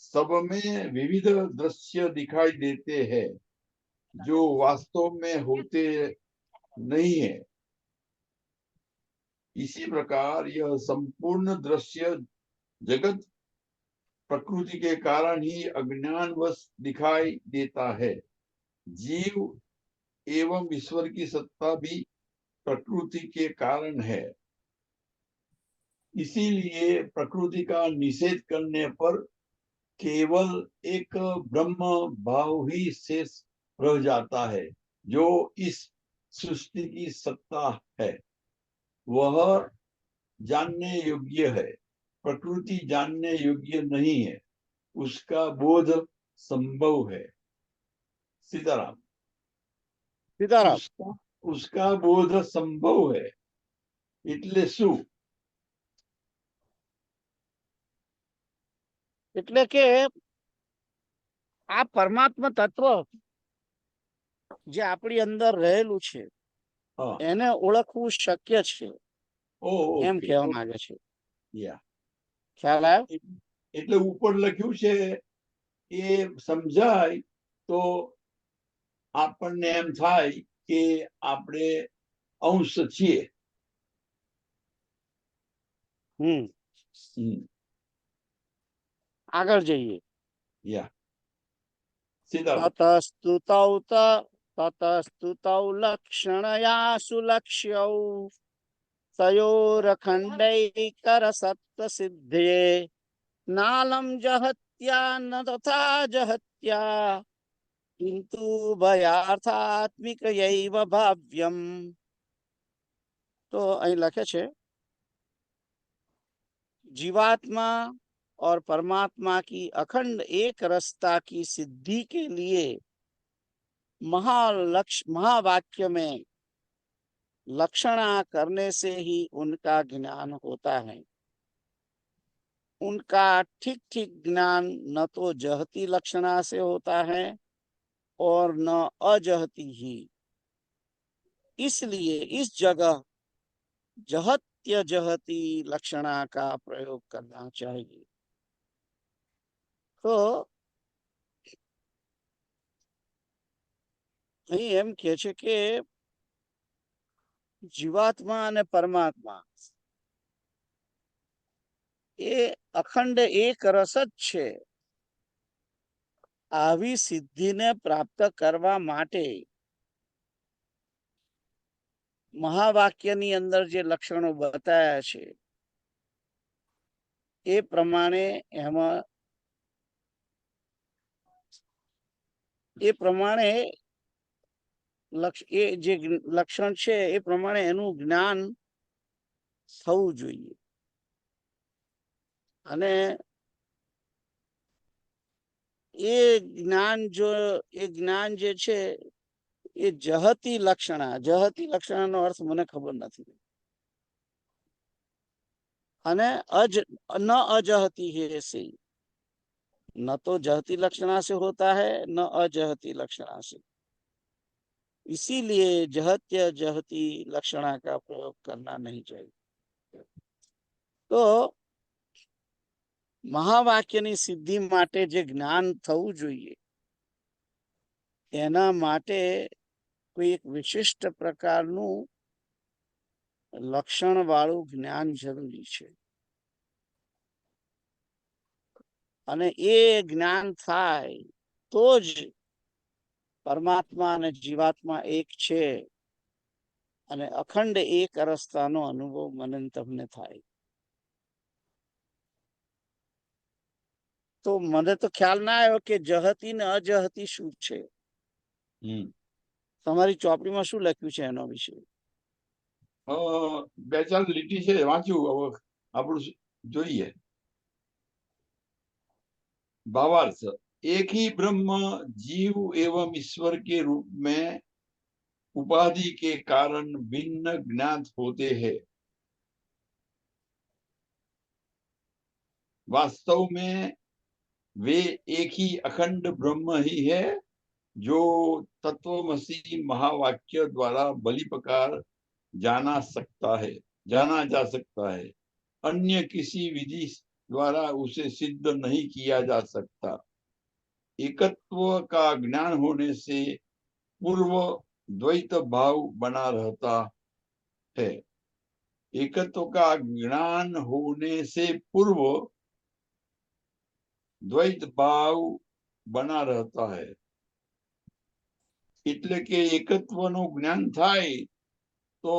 सब में विविध दृश्य दिखाई देते हैं जो वास्तव में होते नहीं है, इसी प्रकार यह संपूर्ण दृश्य जगत प्रकृति के कारण ही अज्ञानवश दिखाई देता है। जीव एवं ईश्वर की सत्ता भी प्रकृति के कारण है। इसीलिए प्रकृति का निषेध करने पर केवल एक ब्रह्म भाव ही शेष रह जाता है जो इस सृष्टि की सत्ता है। वह जानने योग्य है, प्रकृति जानने योग्य नहीं है, उसका बोध संभव है। सीताराम। સીતારામ, उसका बोध संभव है એટલે શું? એટલે કે આ પરમાત્મા તત્વ જે આપણી અંદર રહેલું છે હા. એને ઓળખવું શક્ય છે એમ ઓકે. કહેવા માંગે છે. યા. ખ્યાલ આવ્યો? એટલે ઉપર લખ્યું છે એ સમજાય તો આપણને એમ થાય કે આપણે અંશ છીએ. આગળ જઈએ. યા. સીતારામ. તતસ્તુતૌ લક્ષણયા સુલક્ષ્યૌ તયોરખંડૈકર સત્વ સિદ્ધે નાલમ જહત્યા ન તથા જહત્યા કિંતુ ભયાર્થાત્મિકયૈવ ભાવ્યમ. તો અહીં લખે છે જીવાત્મા और परमात्मा की अखंड एक रसता की सिद्धि के लिए महावाक्य में लक्षणा करने से ही उनका ज्ञान होता है। उनका ठीक ठीक ज्ञान न तो जहती लक्षणा से होता है और न अजहती ही। इसलिए इस जगह जहत्य जहती लक्षणा का प्रयोग करना चाहिए। तो અહીં એમ કહે છે કે જીવાત્મા અને પરમાત્મા એ અખંડ એક રસ જ છે। આવી સિદ્ધિને પ્રાપ્ત કરવા માટે મહાવાક્યની અંદર જે લક્ષણો બતાયા છે એ પ્રમાણે એ જે લક્ષણ છે એ પ્રમાણે એનું જ્ઞાન થવું જોઈએ। અને એ જ્ઞાન જે છે એ જહતી લક્ષણાનો અર્થ મને ખબર નથી। અને न अजहती है से, न तो जहती लक्षणा से होता है न अजहती लक्षणा से। इसीलिए जहत्य जहती लक्षणा का प्रयोग करना नहीं चाहिए। तो મહાવાક્યની સિદ્ધિ માટે જે જ્ઞાન થવું જોઈએ એના માટે કોઈ એક વિશિષ્ટ પ્રકારનું લક્ષણ વાળું જ્ઞાન જરૂરી છે। અને એ જ્ઞાન થાય તો જ પરમાત્મા અને જીવાત્મા એક છે અને અખંડ એક અરસતાનો અનુભવ મને તમને થાય। તો મને તો ખ્યાલ ના આવ્યો કે જહતી ને અજહતી શું છે। તમારી ચોપડીમાં શું લખ્યું છે એના વિશે? બે ચાર લીટી છે, વાંચ્યું, હવે આપણું જોઈએ। भावार्थ, एक ही ब्रह्म जीव एवं ईश्वर के रूप में उपाधि के कारण भिन्न ज्ञात होते हैं। वास्तव में वे एक ही अखंड ब्रह्म ही है जो तत्वमसी महावाक्य द्वारा बलि प्रकार जाना जा सकता है। अन्य किसी विधि द्वारा उसे सिद्ध नहीं किया जा सकता। एकत्व का ज्ञान होने से पूर्व द्वैत भाव बना रहता है। एकत्व का ज्ञान होने से पूर्व द्वैत भाव बना रहता है। એટલે કે એકત્વનું જ્ઞાન થાય તો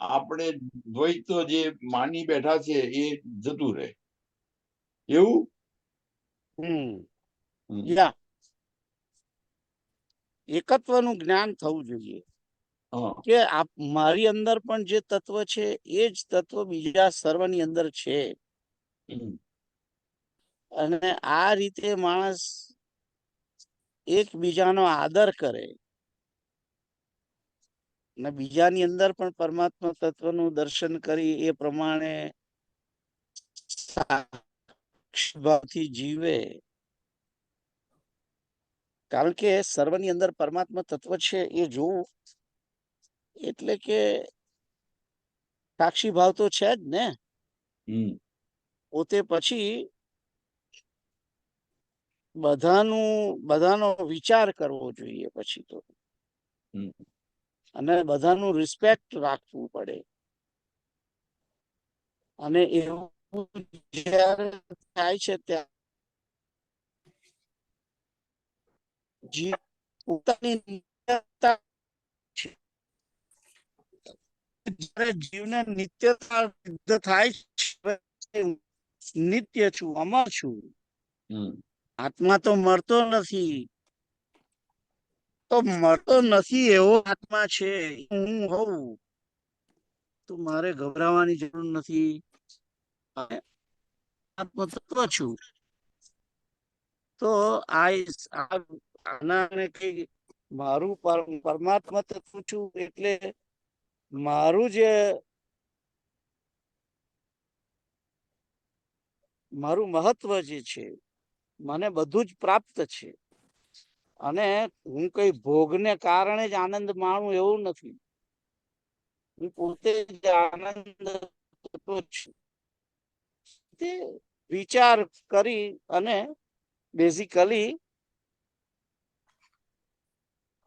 આપણે દ્વૈત જે માની બેઠા છે એ જતું રહે, એવું? એકત્વનું જ્ઞાન થવું જોઈએ કે મારી અંદર પણ જે તત્વ છે એ જ તત્વ બીજા સર્વની અંદર છે। અને આ રીતે માણસ એકબીજાનો આદર કરે અને બીજાની અંદર પણ પરમાત્મા તત્વનું દર્શન કરી એ પ્રમાણે સાક્ષીભાવથી જીવે। કારણ કે સર્વની અંદર પરમાત્મા તત્વ છે એ જોવું એટલે કે સાક્ષી ભાવ તો છે જ ને। પોતે પછી બધાનો વિચાર કરવો જોઈએ પછી તો, અને બધાનું રિસ્પેક્ટ રાખવું પડે। અને એવું જ્યારે થાય છે ત્યારે પોતાની જીવને નિત્યતા સિદ્ધ થાય છે। નિત્ય છું, અમર છું, આત્મા તો મરતો નથી। તો મરતો નથી એવો આત્મા છે હું હોઉં તો મારે ગભરાવાની જરૂર નથી। પરમાત્મા તત્વ છું, તો આનાને કઈ મારું પરમાત્મા તત્વ છું એટલે મારું મહત્વ જે છે, મને બધું જ પ્રાપ્ત છે, અને હું કઈ ભોગને કારણે જ આનંદ માણું એવું નથી. હું પોતે જ આનંદ થતો છું. તે વિચાર કરી અને બેઝિકલી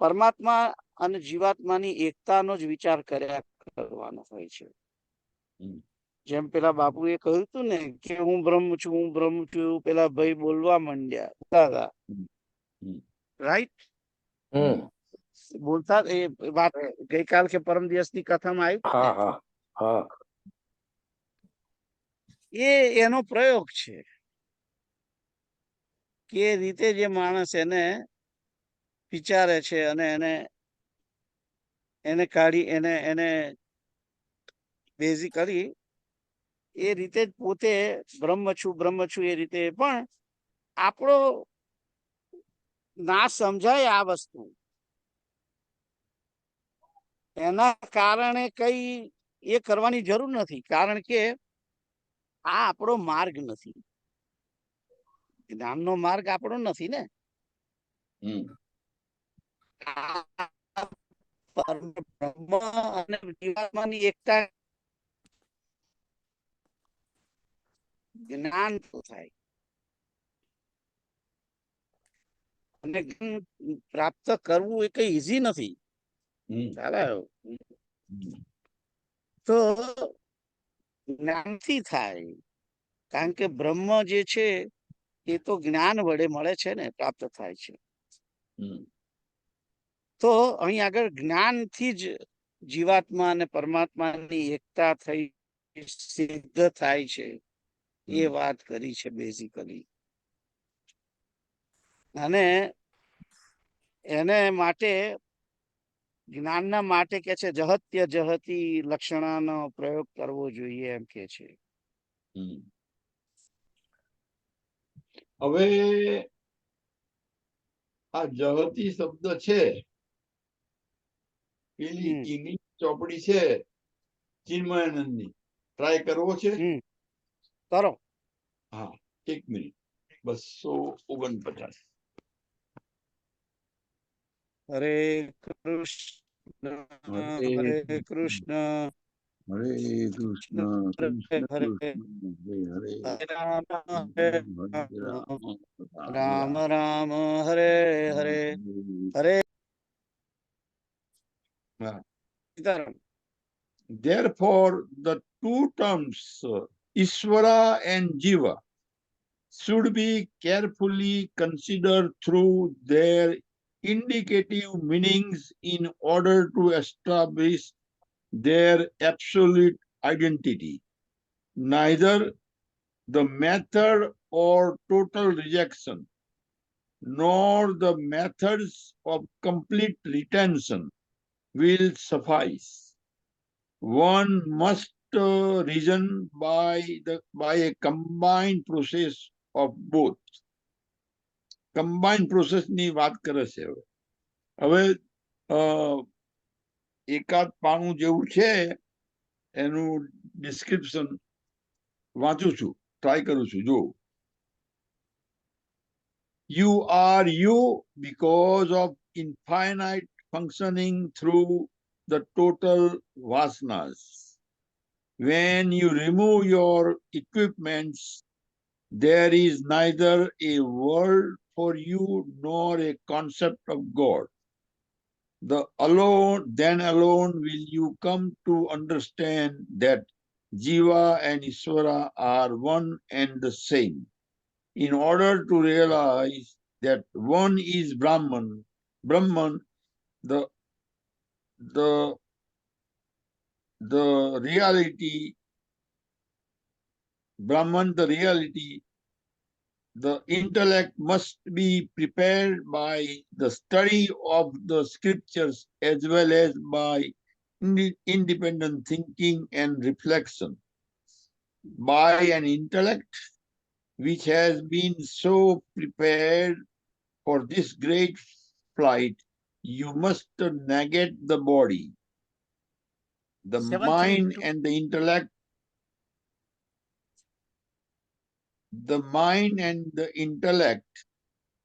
પરમાત્મા અને જીવાત્માની એકતાનો જ વિચાર કર્યા કરવાનો હોય છે. જેમ પેલા બાપુએ કહ્યું હતું ને કે હું બ્રહ્મ છું, હું બ્રહ્મ છું, પેલા ભાઈ બોલવા માંડ્યા દાદા, રાઈટ? બોલતા એ વાત ગઈકાલ કે પરમ દિવસની કથામાં હા આવ્યું, હા હા એનો પ્રયોગ છે કે એ રીતે જે માણસ એને વિચારે છે અને એને કાઢી એને બેઝિકલી એ રીતે જ પોતે બ્રહ્મ છું એ રીતે. પણ આપણો ના સમજાય આ વસ્તુ, એના કારણે કઈ એ કરવાની જરૂર નથી, કારણ કે આ આપણો માર્ગ નથી, જ્ઞાનનો માર્ગ આપણો નથી ને. બ્રહ્મ અને જીવાત્માની એકતા જ્ઞાન થાય, અને પ્રાપ્ત કરવું એ કઈ ઈઝી નથી. ચાલે તો જ્ઞાનથી થાય, કારણ કે બ્રહ્મ જે છે એ તો જ્ઞાન વડે મળે છે ને, પ્રાપ્ત થાય છે. તો અહીં આગળ જ્ઞાનથી જ જીવાત્મા અને પરમાત્માની એકતા થઈ સિદ્ધ થાય છે, એ વાત કરી છે બેઝિકલી. અને એને માટે જ્ઞાનના માટે કે છે જહત્ય જહતી લક્ષણાનો પ્રયોગ કરવો જોઈએ એમ કે છે. હવે આ જહતી શબ્દ છે, પેલી ઇંગ્લિશ ચોપડી છે ચિન્મયાનંદની, ટ્રાય કરવો છે? કરો. હા, 1 minute. 249. Hare Krishna Hare Krishna Hare Krishna Krishna Hare Krishna Hare Hare, Ram Hare Ram Ram Hare Hare Hare. Therefore, the two terms Ishvara and Jiva should be carefully considered through their indicative meanings in order to establish their absolute identity. Neither the method or total rejection, nor the methods of complete retention will suffice. One must reason by a combined process of both. Combined process ની વાત કરે છે. હવે એકાદ પાનું જેવું છે એનું ડિસ્ક્રિપ્શન વાંચું છું, ટ્રાય કરું છું. જો you are you because of infinite functioning through the total vasanas. When you remove your equipments, there is neither a world for you nor a concept of God. Then alone will you come to understand that Jiva and Ishvara are one and the same. In order to realize that one is Brahman, the reality, the intellect must be prepared by the study of the scriptures as well as by independent thinking and reflection. By an intellect, which has been so prepared for this great flight, you must negate the body, the 732. mind and the intellect,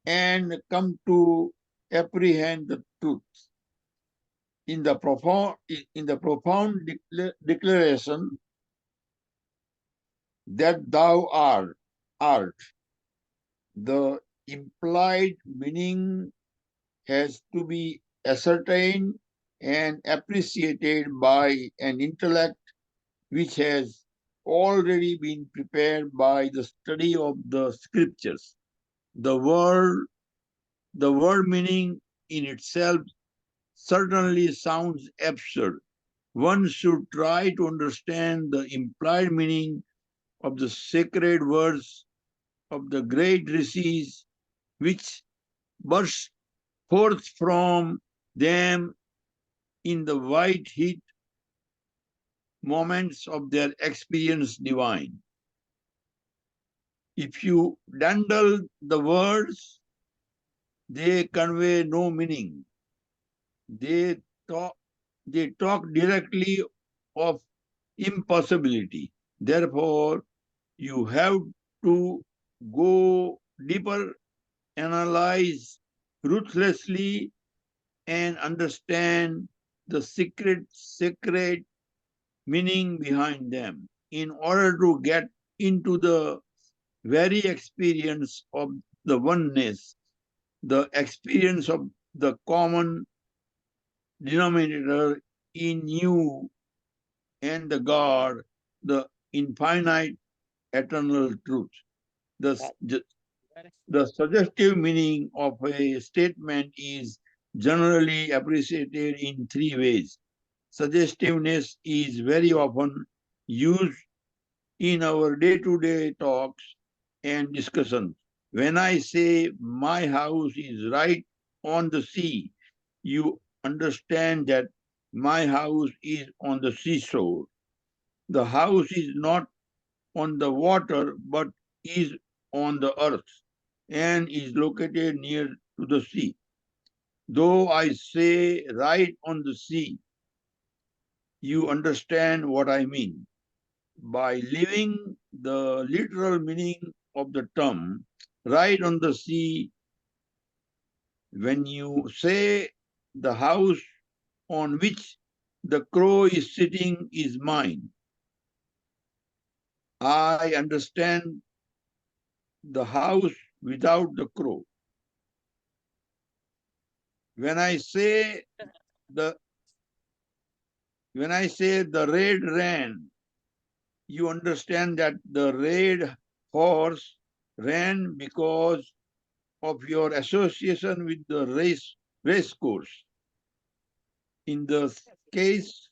and come to apprehend the truth. In the profound declaration that thou art, the implied meaning has to be ascertained and appreciated by an intellect which has already been prepared by the study of the scriptures. The word meaning in itself certainly sounds absurd. One should try to understand the implied meaning of the sacred words of the great rishis which burst forth from them in the white heat moments of their experience divine. If you dandle the words, they convey no meaning. They talk directly of impossibility. Therefore, you have to go deeper, analyze ruthlessly, and understand the sacred meaning behind them in order to get into the very experience of the oneness, the experience of the common denominator in you and the God, the infinite eternal truth. The suggestive meaning of a statement is generally appreciated in three ways. Suggestiveness is very often used in our day-to-day talks and discussions. When I say my house is right on the sea, you understand that my house is on the seashore. The house is not on the water, but is on the earth and is located near to the sea. Though I say right on the sea, you understand what I mean. By living the literal meaning of the term, right on the sea, when you say the house on which the crow is sitting is mine, I understand the house without the crow. When I say the red ran, you understand that the red horse ran because of your association with the race course. In this case,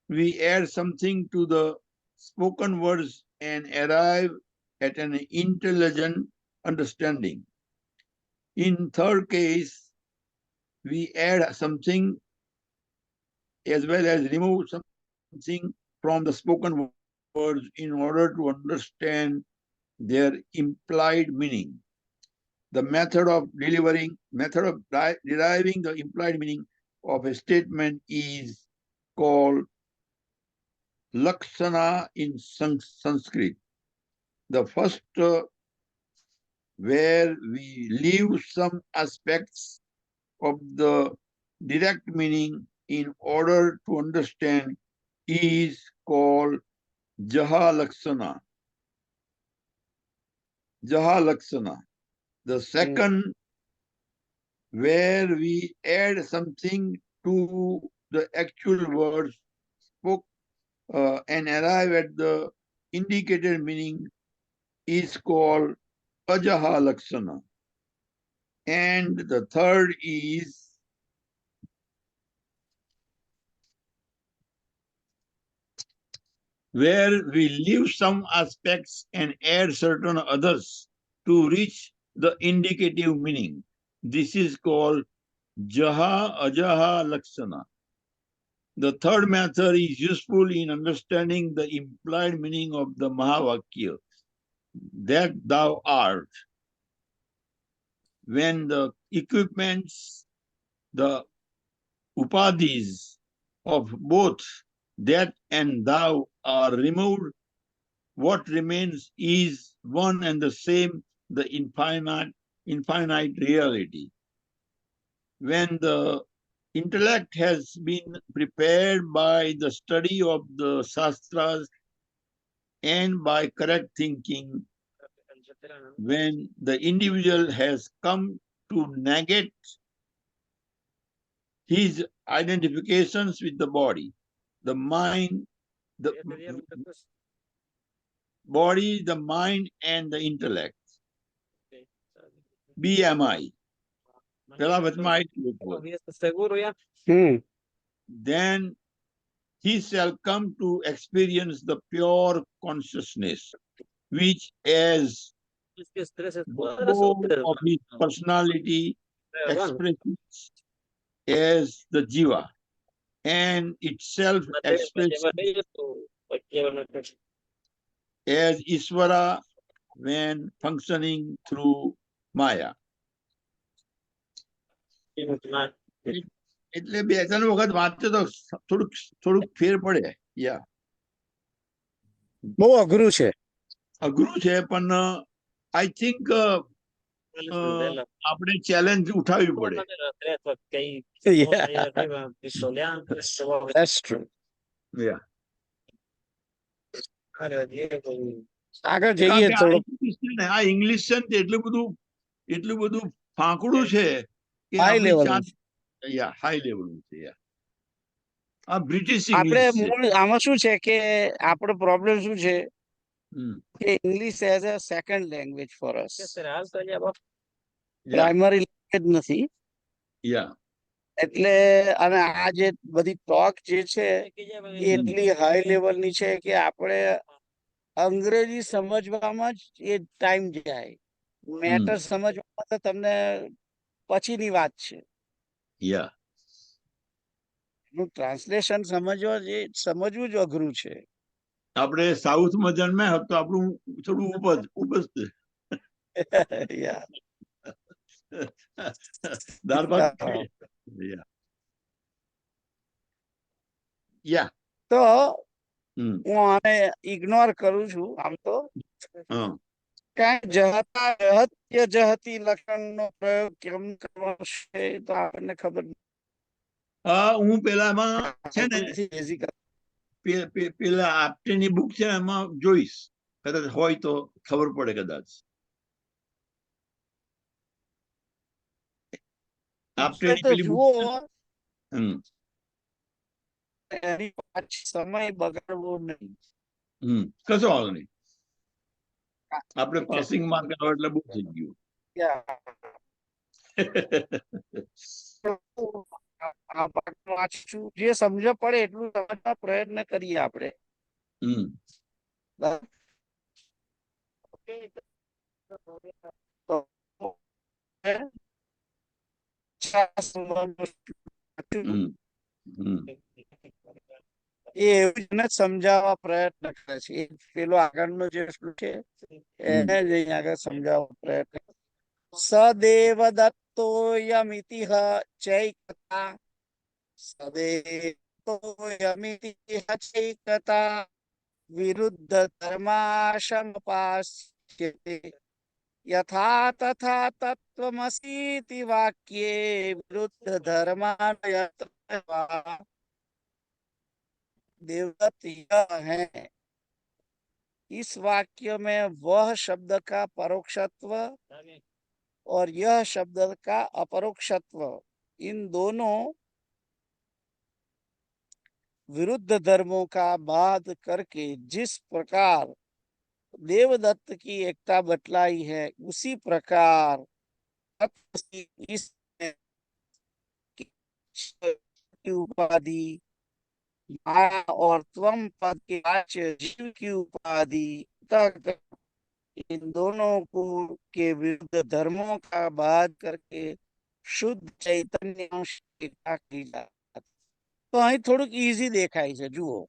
we add something to the spoken words and arrive at an intelligent understanding. In third case, we add something as well as remove something from the spoken words in order to understand their implied meaning. The method of deriving the implied meaning of a statement is called Laksana in Sanskrit. The first, where we leave some aspects of the direct meaning in order to understand, is called Jaha Laksana. The second, where we add something to the actual words spoke and arrive at the indicated meaning, is called Ajaha Laksana. And the third is where we leave some aspects and add certain others to reach the indicative meaning. This is called Jaha Ajaha Laksana. The third method is useful in understanding the implied meaning of the Mahavakya. that thou art. When the equipments, the upadhis of both that and thou are removed, what remains is one and the same, the infinite reality. When the intellect has been prepared by the study of the Shastras and by correct thinking, when the individual has come to negate his identifications with the body, the mind, the body, the mind, and the intellect, BMI, then he shall come to experience the pure consciousness, which as the core of his personality expresses as the jiva, and itself expresses as Isvara when functioning through Maya. એટલે બે ત્રણ વખત વાંચો તો થોડુંક ફેર પડે. યા બહુ અઘરું છે. અઘરું છે પણ આઈ થિંક આપણે ચેલેન્જ ઉઠાવવી પડે. That's true. Yeah. આગળ જઈએ થોડુંક. આ ઇંગ્લિશ છે ને એટલું બધું ફાંકડું છે કે હાઈ આપણી લેવલ ચાંદ હાઈ લેવલનું છે. આ બ્રિટિશ આપણે ઇંગ્લિશ છે. મૂળ આમાં શું છે કે આપણો પ્રોબ્લેમ શું છે હમ. કે English as a second language for us, Yeah. Primary language નથી. Yeah. એટલે અને આ જે બધી ટોક જે છે એ એટલી હાઈ લેવલની છે કે આપણે અંગ્રેજી સમજવામાં જ એ ટાઈમ જાય, મેટર સમજવામાં તો તમને પછીની વાત છે. Yeah. એનું ટ્રાન્સલેશન સમજવું જ અઘરું છે. આપણે સાઉથમાં જન્મ્યા હોત તો આપણું થોડું ઉપજ Yeah. દાળ ભાત. Yeah. તો હમ. હું આને ઇગ્નોર કરું છું આમ તો. હા. કાંઈ જહતા જહત્ય જહતી લક્ષણનો પ્રયોગ કેમ કરવાનો છે એ તો આપણને ખબર હું પેલામાં છે ને નથી. પેલા આપટેની બુક છે એમાં જોઈશ, કદાચ હોય તો ખબર પડે કદાચ. આપટેની પેલી જુઓ બુક. એની પાછળ સમય બગાડવો નહીં. કશો વાંધો નહીં, આપણે પાસિંગ માર્ક આવે એટલે બુક થઈ ગયું. વાંચશું, જે સમજ પડે એટલું સમજવા પ્રયત્ન કરીએ આપણે. એ એવું જ સમજાવવા પ્રયત્ન કરે છે. પેલો આગળનો જે શ્લોક છે એને જ અહીંયા આગળ સમજાવવા પ્રયત્ન. સદેવ દત્તોયમિતિ ચૈકતા, સદેવોયમિતિ ચૈકતા વિરુદ્ધ ધર્માશમપાસ્યતે યથા તથા તત્વમસીતિ વાક્યે વિરુદ્ધ ધર્માનયત્વા. देवदत्त यह है, इस वाक्य में वह शब्द का परोक्षत्व और यह शब्द का अपरोक्षत्व, इन दोनों विरुद्ध धर्मों का बाध करके जिस प्रकार देवदत्त की एकता बतलाई है, उसी प्रकार इस उपाधि माया और त्वम पद के वाच्य जीव की उपाधि तक इन दोनों को के विरुद्ध धर्मों का बाध करके शुद्ध चैतन्य अंश की जात. તો અહીં થોડુંક ઈઝી દેખાય છે. જુઓ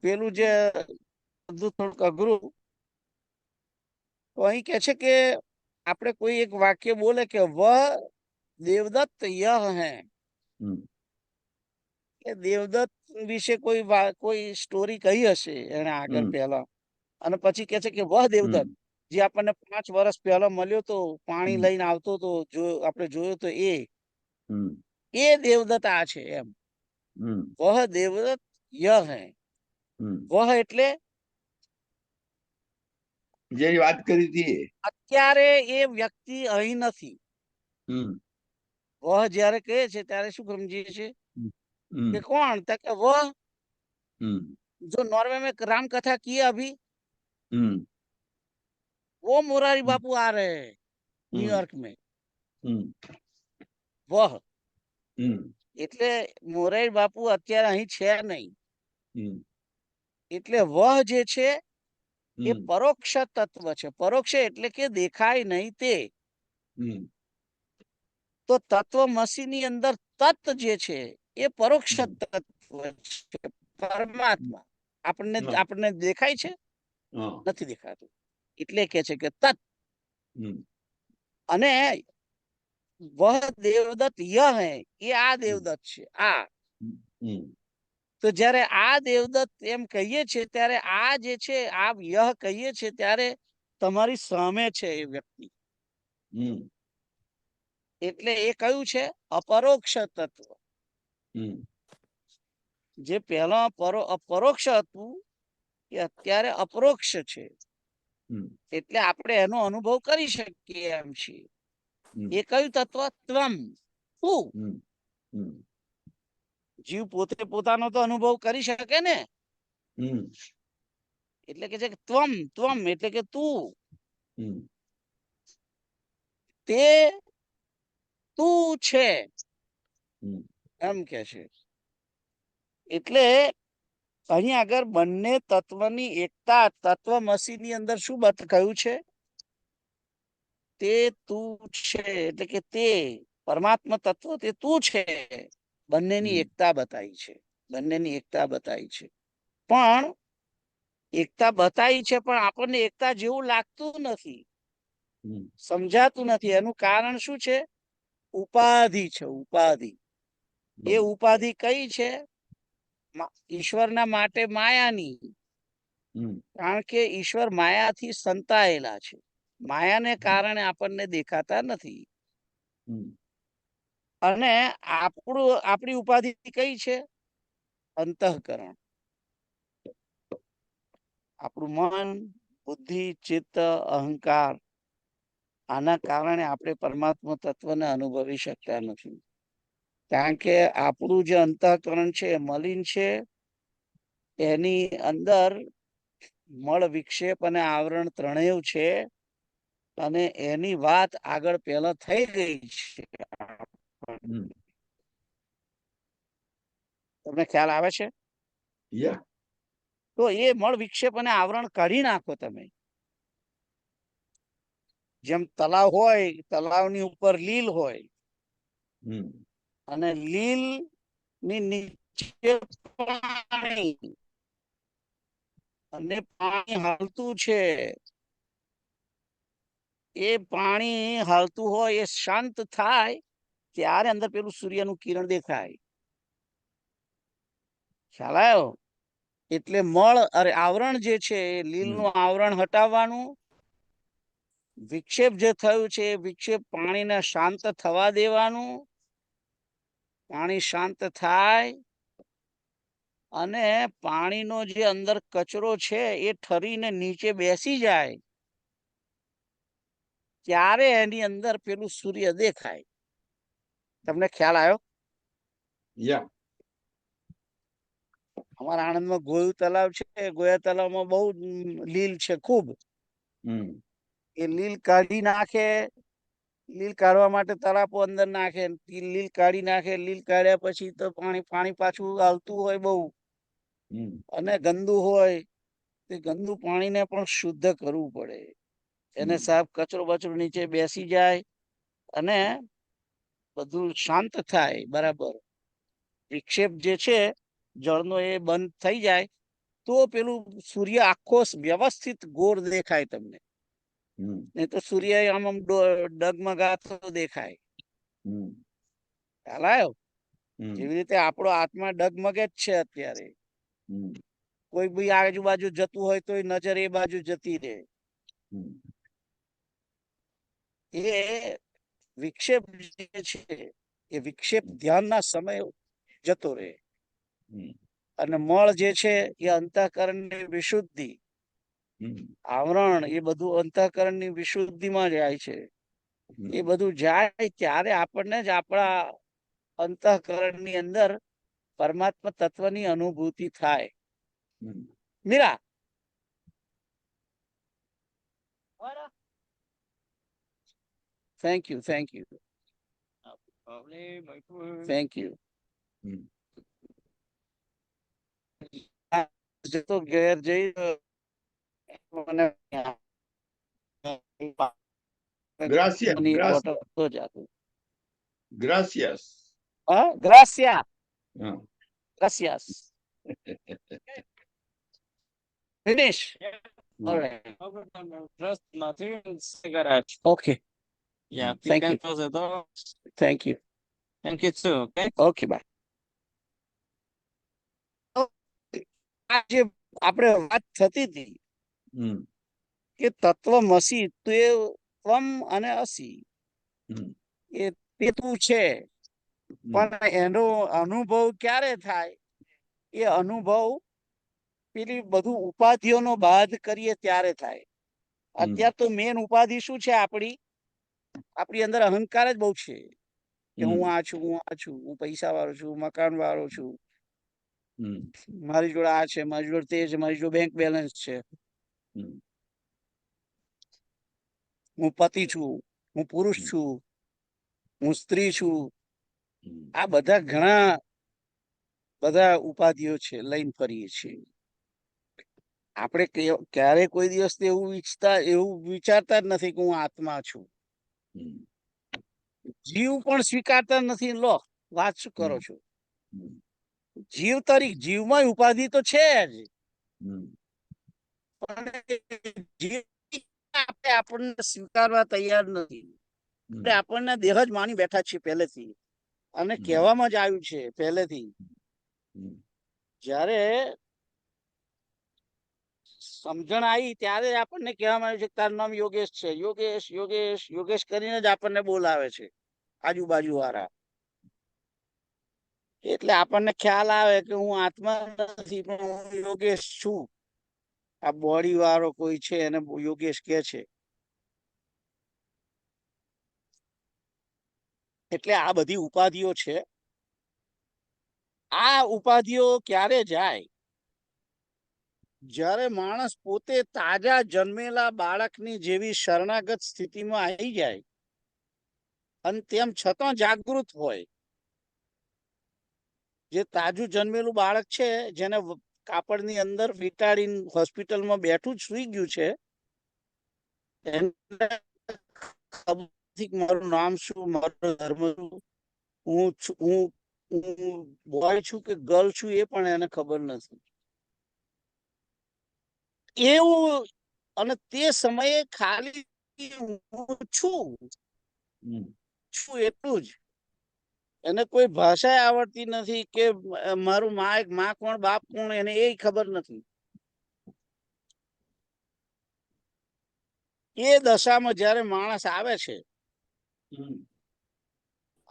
પેલું જે બધું થોડુંક અઘરું. તો અહીં કે છે કે આપણે કોઈ એક વાક્ય બોલે કે વહ દેવદત્ત યહ હૈ, હમ કે દેવદત્ત વિશે કોઈ સ્ટોરી કહી હશે એને આગળ હમ પહેલા, અને પછી કે છે કે વહ દેવદત્ત હમ જે આપણને 5 વર્ષ પહેલા મળ્યો તો, પાણી હમ લઈને આવતો તો, જો આપણે જોયો તો હમ એ દેવદત્ત આ છે એમ. હમ વહ દેવદત્ત યહ હૈ. હમ વહ એટલે જેની વાત કરી હતી એ. અત્યારે એ વ્યક્તિ અહીં નથી. હમ વહ જ્યારે કહે છે ત્યારે શું સમજીએ છીએ હમ કે કોણ, તો કે વહ હમ जो नॉर्वे में राम कथा की है अभी, हम्म वो मोरारी बापू आ रहे हैं न्यूयॉर्क में. हम्म वह हम्म એટલે મોરારી બાપુ અત્યારે અહીં છે નહીં. हम्म એટલે વહ જે છે એ हम्म પરોક્ષ તત્વ છે. પરોક્ષ એટલે કે દેખાય નહીં તે. हम्म તો તત્વમસીની અંદર તત્ જે છે એ પરોક્ષ તત્વ છે, પરમાત્મા. આપણને हाँ આપણને દેખાય છે? हाँ નથી દેખાતું. એટલે કે છે કે તત્. हम्म અને વહ દેવદત્ત યહ હૈ, એ આ દેવદત્ત છે આ. हम्म તો જ્યારે આ દેવદત્ત એમ કહીએ છીએ ત્યારે આ જે છે આ યહ કહીએ છીએ ત્યારે તમારી સામે છે એ વ્યક્તિ. हम्म એટલે એ કયું છે? અપરોક્ષ તત્વ. हम्म જે પહેલા અપરોક્ષ હતું એ અત્યારે અપરોક્ષ છે. हम्म એટલે આપણે એનો અનુભવ કરી શકીએ એમ છીએ. हम्म એ કયું તત્વ? ત્વમ. શું? हम्म हम्म જીવ પોતે પોતાનો તો અનુભવ કરી શકે ને. हम्म એટલે કે છે કે ત્વમ. ત્વમ એટલે કે તું. हम्म તે તું છે हम्म એમ કે છે. એટલે અહીં આગળ બંને તત્વની એકતા, તત્વમસીની અંદર શું કહ્યું છે? તે તું છે એટલે કે તે પરમાત્મા તત્વ તે તું છે. બંનેની એકતા બતાવી છે. બંનેની એકતા બતાવી છે. પણ એકતા બતાવી છે પણ આપણને એકતા જેવું લાગતું નથી, हम्म સમજાતું નથી. એનું કારણ શું છે? ઉપાધિ છે. ઉપાધિ. એ ઉપાધિ કઈ છે? ઈશ્વરના માટે માયાની. हम्म કારણ કે ઈશ્વર માયાથી સંતાયેલા છે. માયાને કારણે આપણને દેખાતા નથી. हम्म અને આપણી ઉપાધિ કઈ છે? અંતઃકરણ. આપણું મન, બુદ્ધિ, ચિત્ત, અહંકાર. આના કારણે આપણે પરમાત્મા તત્વને અનુભવી શકતા નથી. કારણ કે આપણું જે અંતઃકરણ છે એ મલિન છે. એની અંદર મળ, વિક્ષેપ અને આવરણ ત્રણેય છે. અને એની વાત આગળ પહેલા થઈ ગઈ છે. हम्म તમને ખ્યાલ આવે છે? या તો એ મળ, વિક્ષેપ અને આવરણ કાઢી નાખો તમે. જેમ તલાવ હોય, તલાવની ઉપર લીલ હોય हम्म અને લીલ ની નીચે પાણી, અને પાણી હાલતું છે. એ પાણી હાલતું હોય એ શાંત થાય ત્યારે અંદર પેલું સૂર્યનું કિરણ દેખાય. ખ્યાલ આવ્યો? એટલે મળ અરે આવરણ જે છે એ લીલનું આવરણ હટાવવાનું. વિક્ષેપ જે થયું છે એ વિક્ષેપ પાણીને શાંત થવા દેવાનું. પાણી શાંત થાય અને પાણીનો જે અંદર કચરો છે એ ઠરીને નીચે બેસી જાય ત્યારે એની અંદર પેલું સૂર્ય દેખાય. તમને ખ્યાલ આવ્યો? या અમારા આણંદમાં ગોયું તલાવ છે. ગોયા તલાવમાં બહુ લીલ છે ખૂબ. हम्म એ લીલ કાઢી નાખે. લીલ કાઢવા માટે તરાપો અંદર નાખે. લીલ કાઢી નાખે. લીલ કાઢ્યા પછી તો પાણી પાછું આવતું હોય બહુ, हम्म અને ગંદુ હોય. તે ગંદુ પાણીને પણ શુદ્ધ કરવું પડે. એને સાફ કચરો બચરો નીચે બેસી જાય અને બધું શાંત થાય બરાબર. વિક્ષેપ જે છે જળનો એ બંધ થઈ જાય તો પેલું સૂર્ય આખો વ્યવસ્થિત ગોળ દેખાય તમને, હમ નહીં તો સૂર્ય આમ આમ ડગમગાતો દેખાય. હમ ખ્યાલ આવ્યો? હમ એવી રીતે આપણો આત્મા ડગમગે જ છે અત્યારે. હમ કોઈ બી આજુબાજુ જતું હોય તો નજર એ બાજુ જતી રહે. હમ એ વિક્ષેપ જે છે એ વિક્ષેપ ધ્યાનના સમય જતો રહે. હમ અને મળ જે છે એ અંતઃકરણની વિશુદ્ધિ, હમ આવરણ, એ બધું અંતઃકરણની વિશુદ્ધિમાં જાય છે. એ બધું જાય ત્યારે આપણને જ આપણા અંતઃકરણની અંદર પરમાત્મા તત્વની અનુભૂતિ થાય. હમ Meera, thank you, thank you, thank you. હમ જતો ઘેર જઈ મને Gracias, ની gracias, બોટલ તો જ આપું. gracias. હા, ગ્રાસિયા, હા. ગ્રાસિયાસ. Finish. Hmm. Alright. Just nothing, cigarette. Okay. Yeah, you Thank can you. close the door. Thank you. Thank you too, okay? Okay, bye. આ જે આપણે વાત થતી હતી હમ કે તત્વમસી, તે ત્વમ અને અસી હમ એ તે તું છે, પણ એનો અનુભવ ક્યારે થાય? એ અનુભવ પેલી બધું ઉપાધિઓનો બાદ કરીએ ત્યારે થાય. અત્યારે તો મેન ઉપાધિ શું છે આપણી અંદર અહંકાર જ બહુ છે કે હું આ છું, હું આ છું, હું પૈસા વાળો છું, મકાન વાળો છું, હમ મારી જોડે આ છે, મારી જોડે તે છે, મારી જોડે બેંક બેલેન્સ છે, હમ હું પતિ છું, હું પુરુષ છું, હું સ્ત્રી છું. હમ આ બધા ઘણા બધા ઉપાધિઓ છે, લઈને ફરીએ છીએ. આપણે ક્યારે કોઈ દિવસ એવું વિચારતા જ નથી કે હું આત્મા છું. હમ જીવ પણ સ્વીકારતા નથી. લો, વાત શું કરો છો? હમ જીવ તરીકે જીવમાં ઉપાધિ તો છે જ, હમ પણ જીવ આપણને સ્વીકારવા તૈયાર નથી. એટલે આપણને દેહ જ માની બેઠા છીએ પહેલેથી, અને કહેવામાં જ આવ્યું છે પહેલેથી. જ્યારે સમજણ આવી ત્યારે આપણને કહેવામાં આવ્યું છે કે તારું નામ યોગેશ છે, યોગેશ, યોગેશ, યોગેશ કરીને જ આપણને બોલાવે છે આજુબાજુ વાળા. એટલે આપણને ખ્યાલ આવે કે હું આત્મા નથી, પણ હું યોગેશ છું. આ બોડી વાળો કોઈ છે એને યોગેશ કે છે. એટલે આ બધી ઉપાધિઓ છે. આ ઉપાધિઓ ક્યારે જાય? જ્યારે માણસ પોતે તાજા જન્મેલા બાળકની જેવી શરણાગત સ્થિતિમાં આવી જાય, અને તેમ છતાં જાગૃત હોય. જે તાજું જન્મેલું બાળક છે, જેને કાપડની અંદર વીંટાડીને હોસ્પિટલમાં બેઠું જ સુઈ ગયું છે, એને ખબર નથી કે મારું નામ શું, મારો ધર્મ શું, હું બોય છું કે ગર્લ છું, એ પણ એને ખબર નથી. એવું, અને તે સમયે ખાલી હું છું એટલું જ. એને કોઈ ભાષા આવડતી નથી કે મારું મા કોણ, બાપ કોણ, એને એ ખબર નથી. એ દશામાં જયારે માણસ આવે છે,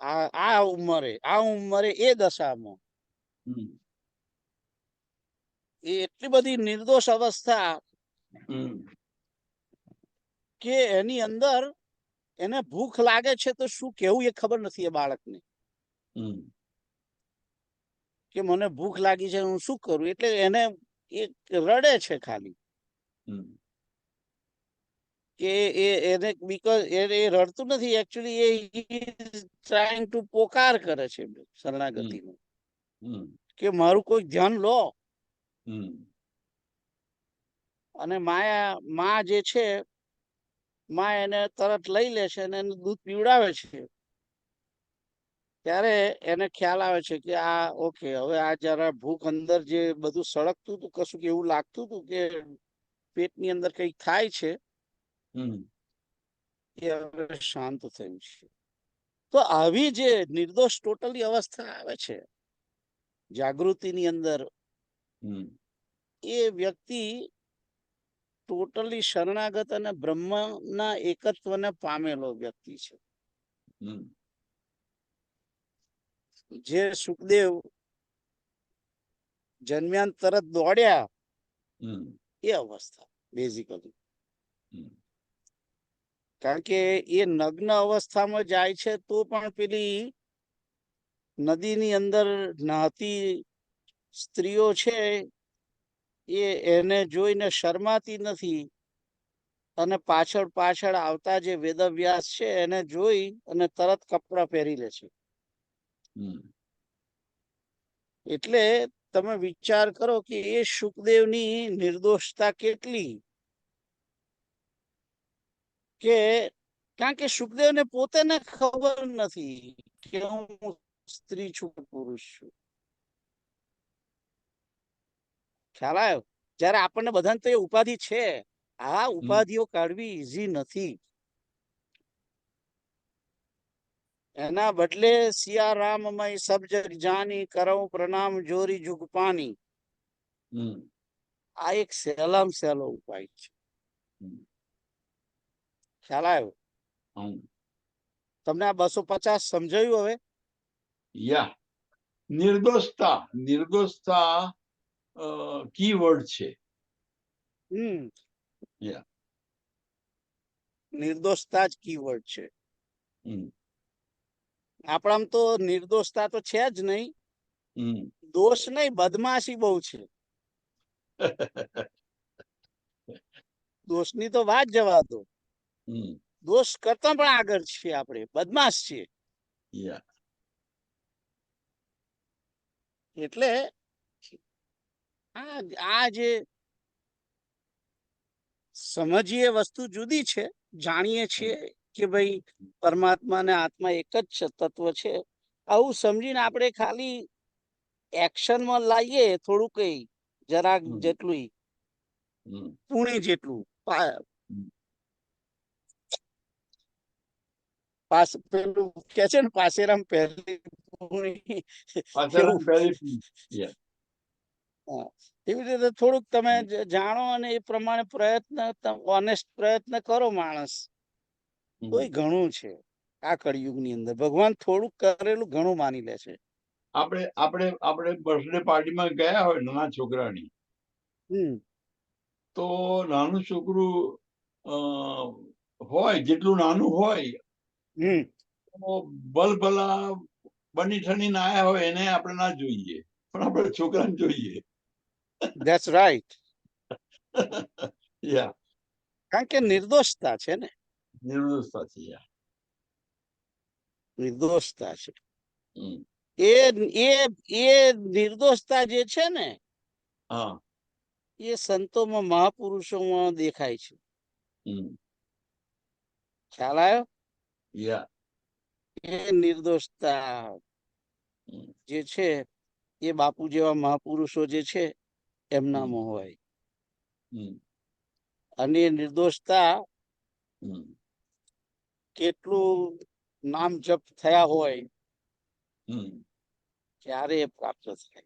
આ ઉંમરે એ દશામાં, એ એટલી બધી નિર્દોષ અવસ્થા કે એની અંદર એને ભૂખ લાગે છે તો શું કેવું એ ખબર નથી એ બાળકને. કે મને ભૂખ લાગી છે, હું શું કરું? એટલે એને એ રડે છે ખાલી. કે એને બીકોઝ એ રડતું નથી, એકચ્યુઅલી એ ટ્રાઇંગ ટુ પોકાર કરે છે શરણાગતિનું, કે મારું કોઈ ધ્યાન લો. અને માં જે છે, માં એને તરત લઈ લે છે અને એને દૂધ પીવડાવે છે. ત્યારે એને ખ્યાલ આવે છે કે આ ઓકે, હવે આ જરા ભૂખ અંદર જે બધું સળગતું હતું, કશું એવું લાગતું હતું કે પેટની અંદર કંઈક થાય છે, હમ એ હવે શાંત થયું છે. તો આવી જે નિર્દોષ ટોટલી અવસ્થા આવે છે જાગૃતિની અંદર, હમ એ વ્યક્તિ ટોટલી શરણાગત અને બ્રહ્મના એકત્વને પામેલો વ્યક્તિ છે. હમ જે સુખદેવ જન્મ્યાન તરત દોડ્યા, હમ એ અવસ્થા બેઝિકલી. હમ કારણ કે એ નગ્ન અવસ્થામાં જાય છે તો પણ પેલી નદીની અંદર નહાતી સ્ત્રીઓ છે એ એને જોઈને શરમાતી નથી, અને પાછળ પાછળ આવતા જે વેદવ્યાસ છે એને જોઈ અને તરત કપડાં પહેરી લે છે. હમ એટલે તમે વિચાર કરો કે એ સુખદેવની નિર્દોષતા કેટલી, કે કારણ કે સુખદેવને પોતે ને ખબર નથી કે હું સ્ત્રી છું કે પુરુષ છું. ખ્યાલ આવ્યો? જયારે આપણને બધાને તો એ ઉપાધિ છે, આ ઉપાધિઓ કાઢવી ઈઝી નથી. એના બદલે સિયા રામમય સબ જગ જાની, કરો પ્રણામ જોરી જુગ પાની, હમ આ એક સહેલામ સહેલો ઉપાય છે. હમ ખ્યાલ આવ્યો હમ તમને? આ 250 સમજાયું હવે? યા નિર્દોષતા, નિર્દોષતા કીવર્ડ છે. યા નિર્દોષતા જ કીવર્ડ છે. હમ આપણામાં તો નિર્દોષતા તો છે જ નહીં. હમ દોષ નહીં, બદમાશી બહુ છે. દોષની તો વાત જવા દો, હમ દોષ કરતા પણ આગળ છીએ આપણે, બદમાશ છીએ. યા એટલે આ જે સમજીએ વસ્તુ જુદી છે, જાણીએ છીએ કે ભાઈ પરમાત્મા ને આત્મા એક જ તત્વ છે. આવું સમજીને આપણે ખાલી એક્શનમાં લાવીએ થોડું, કઈ જરાક જેટલું, હમ પૂણી જેટલું, હમ પેલું કે છે ને પાસેરામ પહેલી પૂણી, પાછળ એવું. પહેલી યા હા, એવી રીતે થોડુંક તમે જાણો અને એ પ્રમાણે પ્રયત્ન, ઓનેસ્ટ પ્રયત્ન કરો માણસ, તોય ઘણું છે. આ કળિયુગની અંદર ભગવાન થોડુંક કરેલું ઘણું માની લે છે. આપણે આપણે આપણે બર્થડે પાર્ટીમાં ગયા હોય નાના છોકરાની, તો નાનું છોકરું હોય જેટલું નાનું હોય, તો ભલભલા બની ઠણીને આયા હોય એને આપણે ના જોઈએ, પણ આપણે છોકરાને જોઈએ. That's right. યા કારણ કે નિર્દોષતા છે ને, નિર્દોષતા છે. યા નિર્દોષતા છે. હમ એ નિર્દોષતા જે છે ને, હા એ સંતોમાં, મહાપુરુષોમાં દેખાય છે. હમ ખ્યાલ આવ્યો? યા એ નિર્દોષતા જે છે એ બાપુ જેવા મહાપુરુષો જે છે એમનામાં હોય. અને એ નિર્દોષતા કેટલું નામ જપ થયા હોય ત્યારે એ પ્રાપ્ત થાય.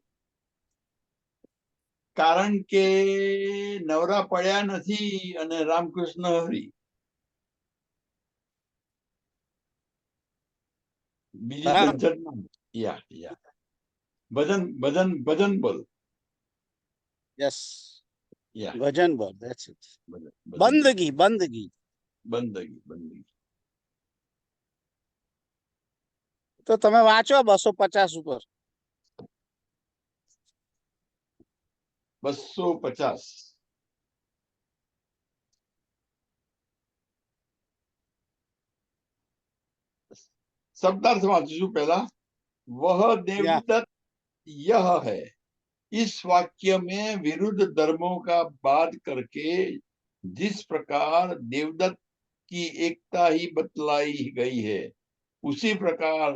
કારણ કે નવરા પડ્યા નથી અને રામકૃષ્ણ હરી, બીજી ઝંઝટ ના. યા યા ભજન ભજન ભજન બોલ. યસ, યા ભજન બોલ. That's it. ભજન બંદગી, બંદગી. બંદગી બંદગી. તો તમે વાંચો 250 ઉપર. 250 शब्दार्थ वाचू पहला। वह देवदत्त यह है, इस वाक्य में विरुद्ध धर्मों का बात करके जिस प्रकार देवदत्त की एकता ही बतलाई गई है, उसी प्रकार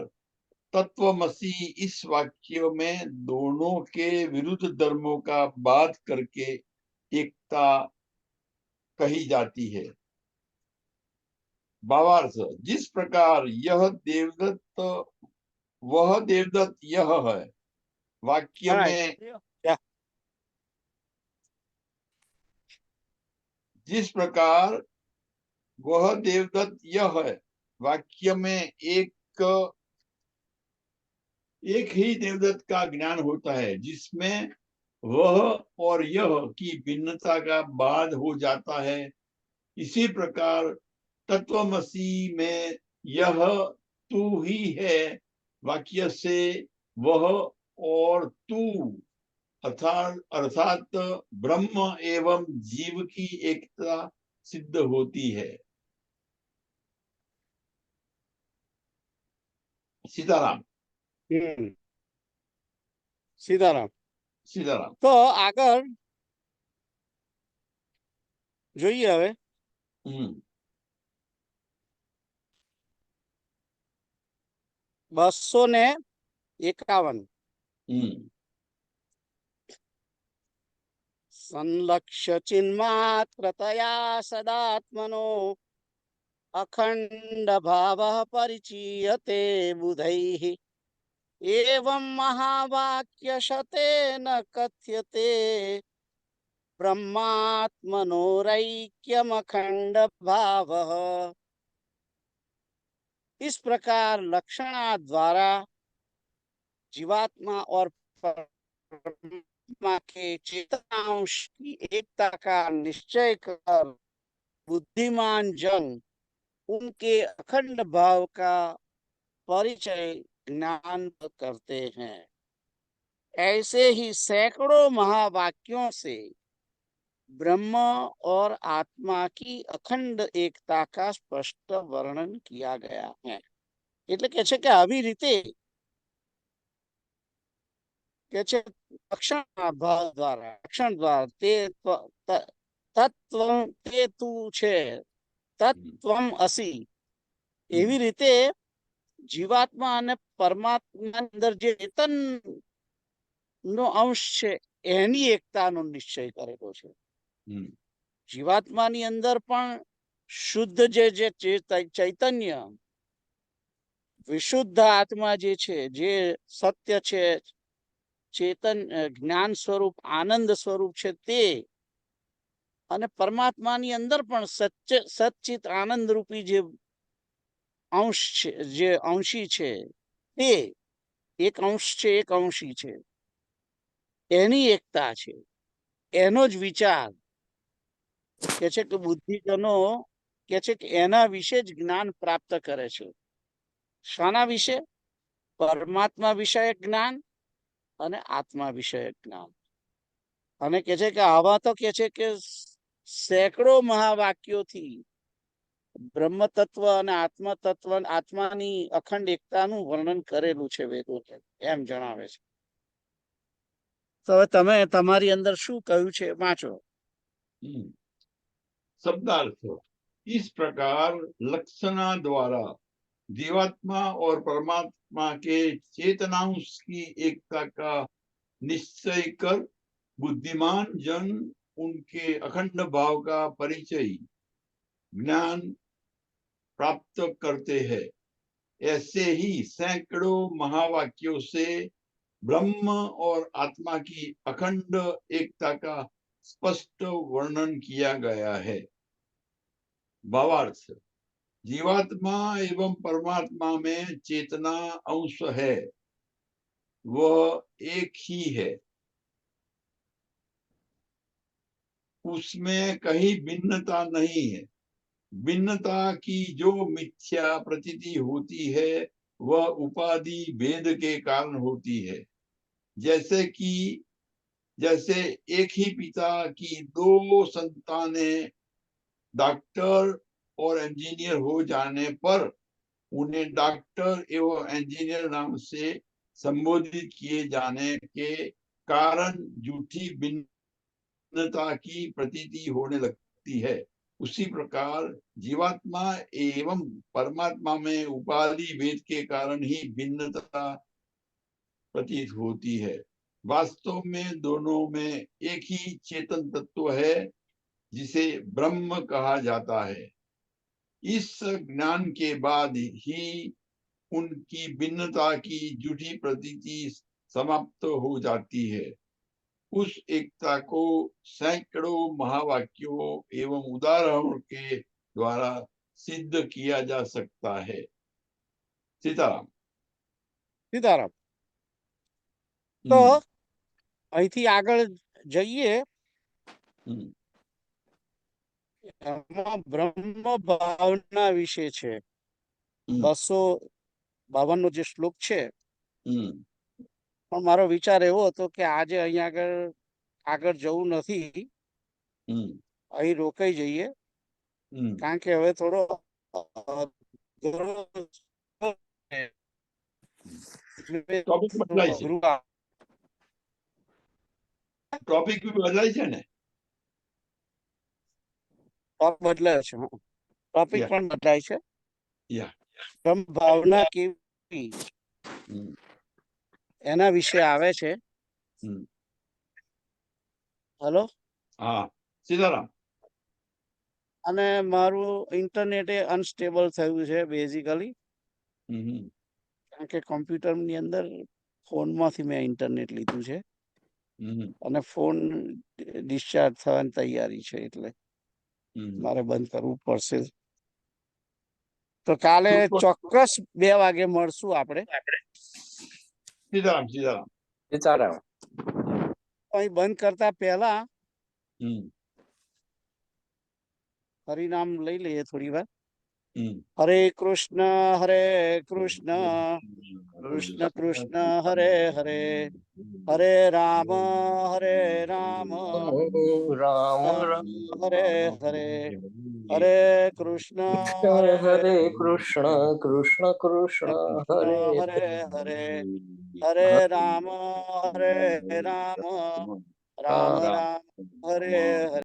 तत्वमसी इस वाक्य में दोनों के विरुद्ध धर्मों का बात करके एकता कही जाती है। भावार्थ, जिस प्रकार यह देवदत्त वह देवदत्त यह है वाक्य में, जिस प्रकार वह देवदत्त यह है वाक्य में एक ही देवदत्त का ज्ञान होता है, जिसमें वह और यह की भिन्नता का बाद हो जाता है। इसी प्रकार तत्वमसी में यह तू ही है वाक्य से वह और तू अर्थात ब्रह्म एवं जीव की एकता सिद्ध होती है। सीताराम સીતારામ. सीताराम તો આગળ જોઈએ હવે 251. संलक्ष्य चिन्मात्रतया सदात्मनो अखंड भावः परिचीयते बुधैः एवं महावाक्य शतेन कथ्यते ब्रह्मात्मनोरैक्यमखंड भावः। इस प्रकार लक्षणा द्वारा जीवात्मा और परमात्मा के चेतनांश की एकता का निश्चय कर बुद्धिमान जन उनके अखंड भाव का परिचय ज्ञान करते हैं। ऐसे ही सैकड़ों महावाक्यों से ब्रह्म और आत्मा की अखंड एकता का स्पष्ट वर्णन किया गया है। એટલે કે છે કે આવી રીતે કે છે લક્ષણ ભાવ દ્વારા લક્ષણ દ્વારા તે તત્વમ તે તું છે તત્વમ અસી એવી રીતે જીવાત્મા અને પરમાત્મા અંદર જે ચેતન નો અંશ છે એની એકતાનો નિશ્ચય કરેલો છે। જીવાત્માની અંદર પણ શુદ્ધ જે ચૈતન્ય વિશુદ્ધ આત્મા જે છે જે સત્ય છે ચેતન જ્ઞાન સ્વરૂપ આનંદ સ્વરૂપ છે તે અને પરમાત્માની અંદર પણ સચ્ચિત આનંદ રૂપી જે અંશ છે જે અંશી છે તે એક અંશ છે એક અંશી છે એની એકતા છે। એનો જ વિચાર કે છે કે બુદ્ધિજનો કે છે કે એના વિશે જ જ્ઞાન પ્રાપ્ત કરે છે। શાના વિશે? પરમાત્મા વિષયક જ્ઞાન અને આત્મા વિષયક જ્ઞાન। અને કે છે કે આવા તો કે છે કે સેંકડો મહાવાક્યોથી બ્રહ્મ તત્વ અને આત્મા તત્વ આત્માની અખંડ એકતાનું વર્ણન કરેલું છે વેદોએ એમ જણાવે છે। તો હવે તમે તમારી અંદર શું કહ્યું છે વાંચો। शब्दार्थ, इस प्रकार लक्षणा द्वारा जीवात्मा और परमात्मा के चेतनांश की एकता का निश्चय कर बुद्धिमान जन उनके अखंड भाव का परिचय ज्ञान प्राप्त करते हैं। ऐसे ही सैकड़ों महावाक्यों से ब्रह्म और आत्मा की अखंड एकता का स्पष्ट वर्णन किया गया है। भावार्थ, जीवात्मा एवं परमात्मा में चेतना अंश है, वह एक ही है, उसमें कहीं भिन्नता नहीं है। भिन्नता की जो मिथ्या प्रतीति होती है वह उपाधि भेद के कारण होती है। जैसे एक ही पिता की दो संतानें डॉक्टर और इंजीनियर हो जाने पर उन्हें डॉक्टर एवं इंजीनियर नाम से संबोधित किए जाने के कारण झूठी भिन्नता की प्रतीति होने लगती है। उसी प्रकार जीवात्मा एवं परमात्मा में उपाधि भेद के कारण ही भिन्नता प्रतीत होती है। वास्तव में दोनों में एक ही चेतन तत्व है जिसे ब्रह्म कहा जाता है। इस ज्ञान के बाद ही उनकी भिन्नता की झूठी प्रतीति समाप्त हो जाती है। उस एकता को सैकड़ों महावाक्यों एवं उदाहरणों के द्वारा सिद्ध किया जा सकता है। सीताराम। સીતારામ. તો અહીંથી આગળ જઈએ, એમાં બ્રહ્મ ભાવના વિશે છે. 252 જે શ્લોક છે, પણ મારો વિચાર એવો હતો કે આજે અહીંયા આગળ જવું નથી, અહીં રોકાઈ જઈએ, કારણ કે હવે થોડો ટોપિક બદલાય છે ને, બદલાય છે, ટોપિક પણ બદલાય છે. યા બ્રહ્મ ભાવના કેવી એના વિશે આવે છે. હલો. હા સીતારામ. અને મારું ઇન્ટરનેટ એ અનસ્ટેબલ થયું છે બેઝિકલી, કારણ કે કોમ્પ્યુટરની અંદર ફોનમાંથી મેં ઇન્ટરનેટ લીધું છે અને ફોન ડિસ્ચાર્જ થવાની તૈયારી છે, એટલે મારે બંધ કરવું પડશે. તો કાલે ચોક્કસ 2 વાગે મળશું આપણે. સીતારામ. સીતારામ. સીતારામ. અહીં બંધ કરતા પહેલા હરિનામ લઈ લઈએ થોડી વાર. હરે કૃષ્ણ કૃષ્ણ કૃષ્ણ હરે હરે, હરે રામ રામ રામ હરે હરે, હરે કૃષ્ણ હરે કૃષ્ણ કૃષ્ણ કૃષ્ણ હરે હરે હરે, હરે રામ રામ રામ રામ હરે હરે.